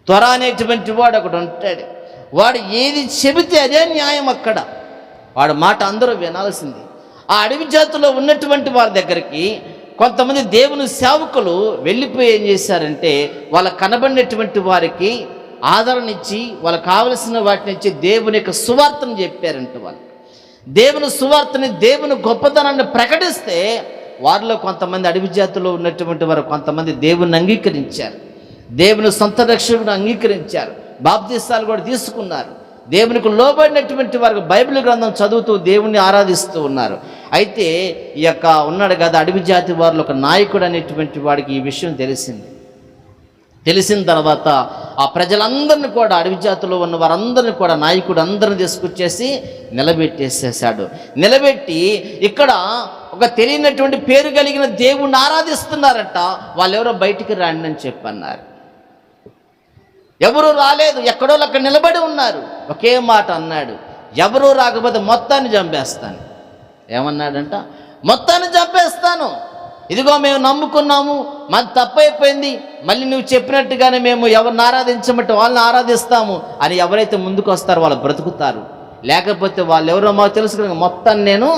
దొర అనేటువంటి వాడు ఒకడు ఉంటాడు. వాడు ఏది చెబితే అదే న్యాయం. అక్కడ వాడి మాట అందరూ వినాల్సింది. ఆ అడవి జాతిలో ఉన్నటువంటి వారి దగ్గరికి కొంతమంది దేవుని సేవకులు వెళ్ళిపోయి ఏం చేశారంటే వాళ్ళకు కనబడినటువంటి వారికి ఆదరణ ఇచ్చి వాళ్ళకి కావలసిన వాటిని ఇచ్చి దేవుని యొక్క సువార్తను చెప్పారంట. వాళ్ళు దేవుని సువార్తని, దేవుని గొప్పతనాన్ని ప్రకటిస్తే వారిలో కొంతమంది అడవి జాతిలో ఉన్నటువంటి వారు కొంతమంది దేవుని అంగీకరించారు, దేవుని సొంత రక్షకుడు అంగీకరించారు, బాప్తిస్తాలు కూడా తీసుకున్నారు. దేవునికి లోబడినటువంటి వారికి బైబిల్ గ్రంథం చదువుతూ దేవుణ్ణి ఆరాధిస్తూ ఉన్నారు. అయితే ఈ యొక్క ఉన్నాడు కదా అడవి జాతి వారిలో ఒక నాయకుడు అనేటువంటి వాడికి ఈ విషయం తెలిసిన తర్వాత ఆ ప్రజలందరినీ కూడా, అడవి జాతిలో ఉన్న వారందరినీ కూడా నాయకుడు అందరిని తీసుకొచ్చేసి నిలబెట్టేసేసాడు. నిలబెట్టి ఇక్కడ ఒక తెలియనటువంటి పేరు కలిగిన దేవుణ్ణి ఆరాధిస్తున్నారట. వాళ్ళెవరో బయటికి రండి అని చెప్పన్నారు. ఎవరూ రాలేదు, ఎక్కడో అక్కడ నిలబడి ఉన్నారు. ఒకే మాట అన్నాడు, ఎవరూ రాకపోతే మొత్తాన్ని చంపేస్తాను. ఏమన్నాడంట? మొత్తాన్ని చంపేస్తాను. ఇదిగో మేము నమ్ముకున్నాము, మాది తప్పైపోయింది, మళ్ళీ నువ్వు చెప్పినట్టుగానే మేము ఎవరిని ఆరాధించమంటే వాళ్ళని ఆరాధిస్తాము అని ఎవరైతే ముందుకు వస్తారో వాళ్ళు బ్రతుకుతారు, లేకపోతే వాళ్ళు ఎవరో మాకు తెలుసుకుని మొత్తాన్ని నేను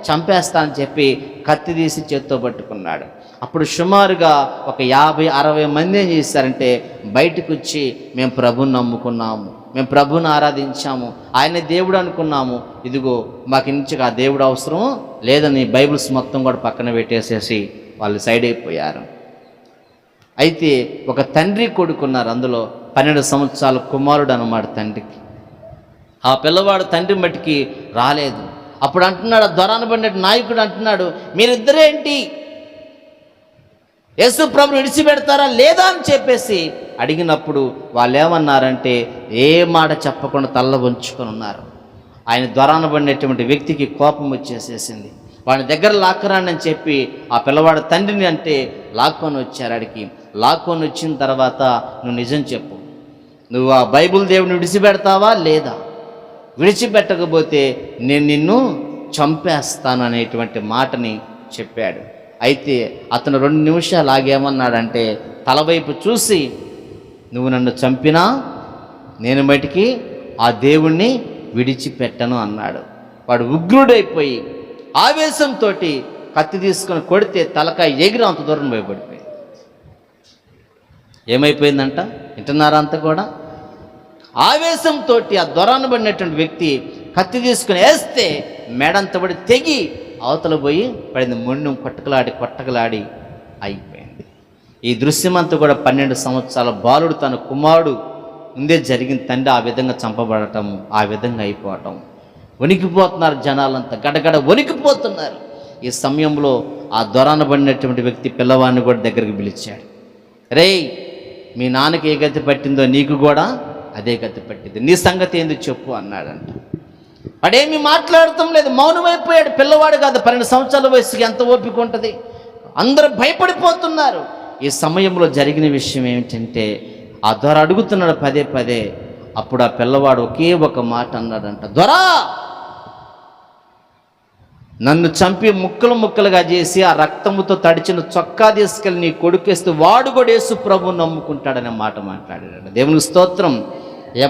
చంపేస్తానని చెప్పి కత్తి తీసి చేత్తో పట్టుకున్నాడు. అప్పుడు సుమారుగా ఒక 50-60 మంది ఏం చేశారంటే బయటకు వచ్చి మేము ప్రభుని నమ్ముకున్నాము, మేము ప్రభుని ఆరాధించాము, ఆయన దేవుడు అనుకున్నాము, ఇదిగో మాకు నుంచి ఆ దేవుడు అవసరం లేదని బైబిల్స్ మొత్తం కూడా పక్కన పెట్టేసేసి వాళ్ళు సైడ్ అయిపోయారు. అయితే ఒక తండ్రి కొడుకున్నారు, అందులో 12 సంవత్సరాల కుమారుడు అన్నమాట తండ్రికి. ఆ పిల్లవాడు తండ్రి మట్టికి రాలేదు. అప్పుడు అంటున్నాడు, ఆ దొరానబడిన నాయకుడు అంటున్నాడు, మీరిద్దరేంటి యేసు ప్రభుని విడిచిపెడతారా లేదా అని చెప్పేసి అడిగినప్పుడు వాళ్ళు ఏమన్నారంటే ఏ మాట చెప్పకుండా తల్ల వంచుకొని ఉన్నారు. ఆయన దొరానబడినటువంటి వ్యక్తికి కోపం వచ్చేసేసింది. వాడి దగ్గర లాక్కరాండి అని చెప్పి ఆ పిల్లవాడి తండ్రిని అంటే లాక్కొని వచ్చారు. అడిగి లాక్కొని వచ్చిన తర్వాత నువ్వు నిజం చెప్పు, నువ్వు ఆ బైబిల్ దేవుని విడిచిపెడతావా లేదా? విడిచిపెట్టకపోతే నేను నిన్ను చంపేస్తాను అనేటువంటి మాటని చెప్పాడు. అయితే అతను 2 నిమిషాలు ఆగేమన్నాడంటే తలవైపు చూసి, నువ్వు నన్ను చంపినా నేను బయటికి ఆ దేవుణ్ణి విడిచిపెట్టను అన్నాడు. వాడు ఉగ్రుడైపోయి ఆవేశంతో కత్తి తీసుకొని కొడితే తలకాయ ఎగిరి అంత దూరం భయపడిపోయింది. ఏమైపోయిందంట వింటున్నారా? అంతా కూడా ఆవేశంతో ఆ దొరానబడినటువంటి వ్యక్తి కత్తి తీసుకుని వేస్తే మెడంతబడి తెగి అవతల పోయి పడింది. మొండం కొట్టకలాడి అయిపోయింది. ఈ దృశ్యమంతా కూడా 12 సంవత్సరాల బాలుడు తన కుమారుడు ముందే జరిగిన తండ్రి ఆ విధంగా చంపబడటం, ఆ విధంగా అయిపోవటం. వణికిపోతున్నారు జనాలంతా, గడగడ వణికిపోతున్నారు. ఈ సమయంలో ఆ దొరానబడినటువంటి వ్యక్తి పిల్లవాడిని కూడా దగ్గరికి పిలిచాడు. రేయ్, మీ నాన్నకి ఏ గతి పట్టిందో నీకు కూడా అదే గతి పట్టింది, నీ సంగతి ఏంది చెప్పు అన్నాడంట. వాడేమీ మాట్లాడటం లేదు, మౌనమైపోయాడు. పిల్లవాడు కాదు, 12 సంవత్సరాల వయసుకి ఎంత ఓపిక ఉంటుంది? అందరూ భయపడిపోతున్నారు. ఈ సమయంలో జరిగిన విషయం ఏమిటంటే ఆ దొర అడుగుతున్నాడు పదే. అప్పుడు ఆ పిల్లవాడు ఒకే ఒక మాట అన్నాడంట, దొరా, నన్ను చంపి ముక్కలుగా చేసి ఆ రక్తముతో తడిచిన చొక్కా తీసుకెళ్ళి నీ కొడుకేస్తే వాడు కూడా యేసు ప్రభువుని నమ్ముకుంటాడనే మాట మాట్లాడాడు. దేవుని స్తోత్రం.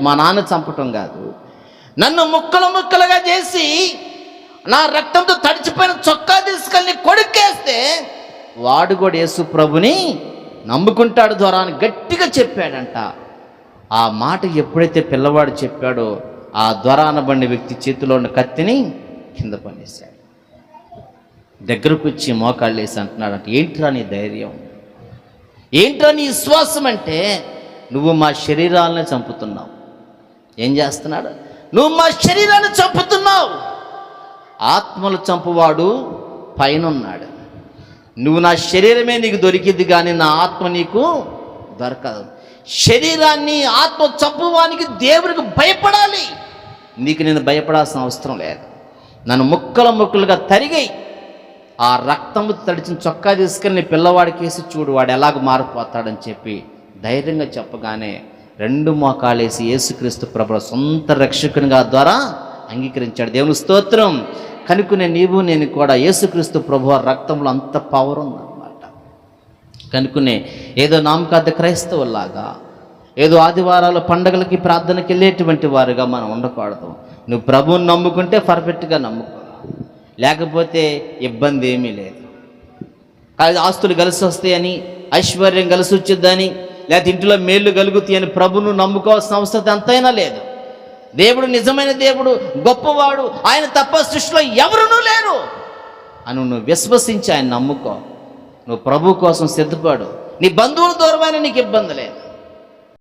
మా నాన్న చంపటం కాదు, నన్ను ముక్కలుగా చేసి నా రక్తంతో తడిచిపోయిన చొక్కా తీసుకెళ్ళి కొడుకేస్తే వాడు కూడా యేసు ప్రభుని నమ్ముకుంటాడు ద్వారా అని గట్టిగా చెప్పాడంట. ఆ మాట ఎప్పుడైతే పిల్లవాడు చెప్పాడో ఆ దొర అనబడిన వ్యక్తి చేతిలో ఉన్న కత్తిని కింద పడేశాడు. దగ్గరకు వచ్చి మోకాళ్ళు వేసి అంటున్నాడంట, ఏంట్రా నీ ధైర్యం, ఏంట్రా నీ విశ్వాసం అంటే, నువ్వు మా శరీరాలను చంపుతున్నావు. ఏం చేస్తున్నాడు? నువ్వు మా శరీరాన్ని చంపుతున్నావు. ఆత్మలు చంపువాడు పైన ఉన్నాడు. నువ్వు నా శరీరమే నీకు దొరికింది కానీ నా ఆత్మ నీకు దొరకదు. శరీరాన్ని ఆత్మ చంపువానికి దేవునికి భయపడాలి. నీకు నేను భయపడాల్సిన అవసరం లేదు. నన్ను ముక్కలుగా తరిగాయి, ఆ రక్తము తడిచిన చొక్కా తీసుకెళ్ళి పిల్లవాడికి వేసి చూడు, వాడు ఎలాగ మారిపోతాడని చెప్పి ధైర్యంగా చెప్పగానే 2 మోకాళ్ళేసి యేసుక్రీస్తు ప్రభువు సొంత రక్షకునిగా ద్వారా అంగీకరించాడు. దేవుని స్తోత్రం. కనుకనే నీవు నేను కూడా యేసుక్రీస్తు ప్రభువు రక్తంలో అంత పవర్ ఉందన్నమాట. కనుకనే ఏదో నామకార్థ క్రైస్తవులాగా, ఏదో ఆదివారాలు పండగలకి ప్రార్థనకి వెళ్ళేటువంటి వారుగా మనం ఉండకూడదు. నువ్వు ప్రభువుని నమ్ముకుంటే పర్ఫెక్ట్గా నమ్ముకో, లేకపోతే ఇబ్బంది ఏమీ లేదు. కాదు ఆస్తులు కలిసి వస్తాయని, ఐశ్వర్యం కలిసి వచ్చిద్దని, లేకపోతే ఇంటిలో మేళ్ళు కలుగుతాయని ప్రభును నమ్ముకోవాల్సిన అవసరం ఎంతైనా లేదు. దేవుడు నిజమైన దేవుడు, గొప్పవాడు, ఆయన తప్ప సృష్టిలో ఎవరునూ లేరు అని నువ్వు విశ్వసించి ఆయన నమ్ముకో. నువ్వు ప్రభు కోసం సిద్ధపడు. నీ బంధువుల దూరమైన నీకు ఇబ్బంది లేదు.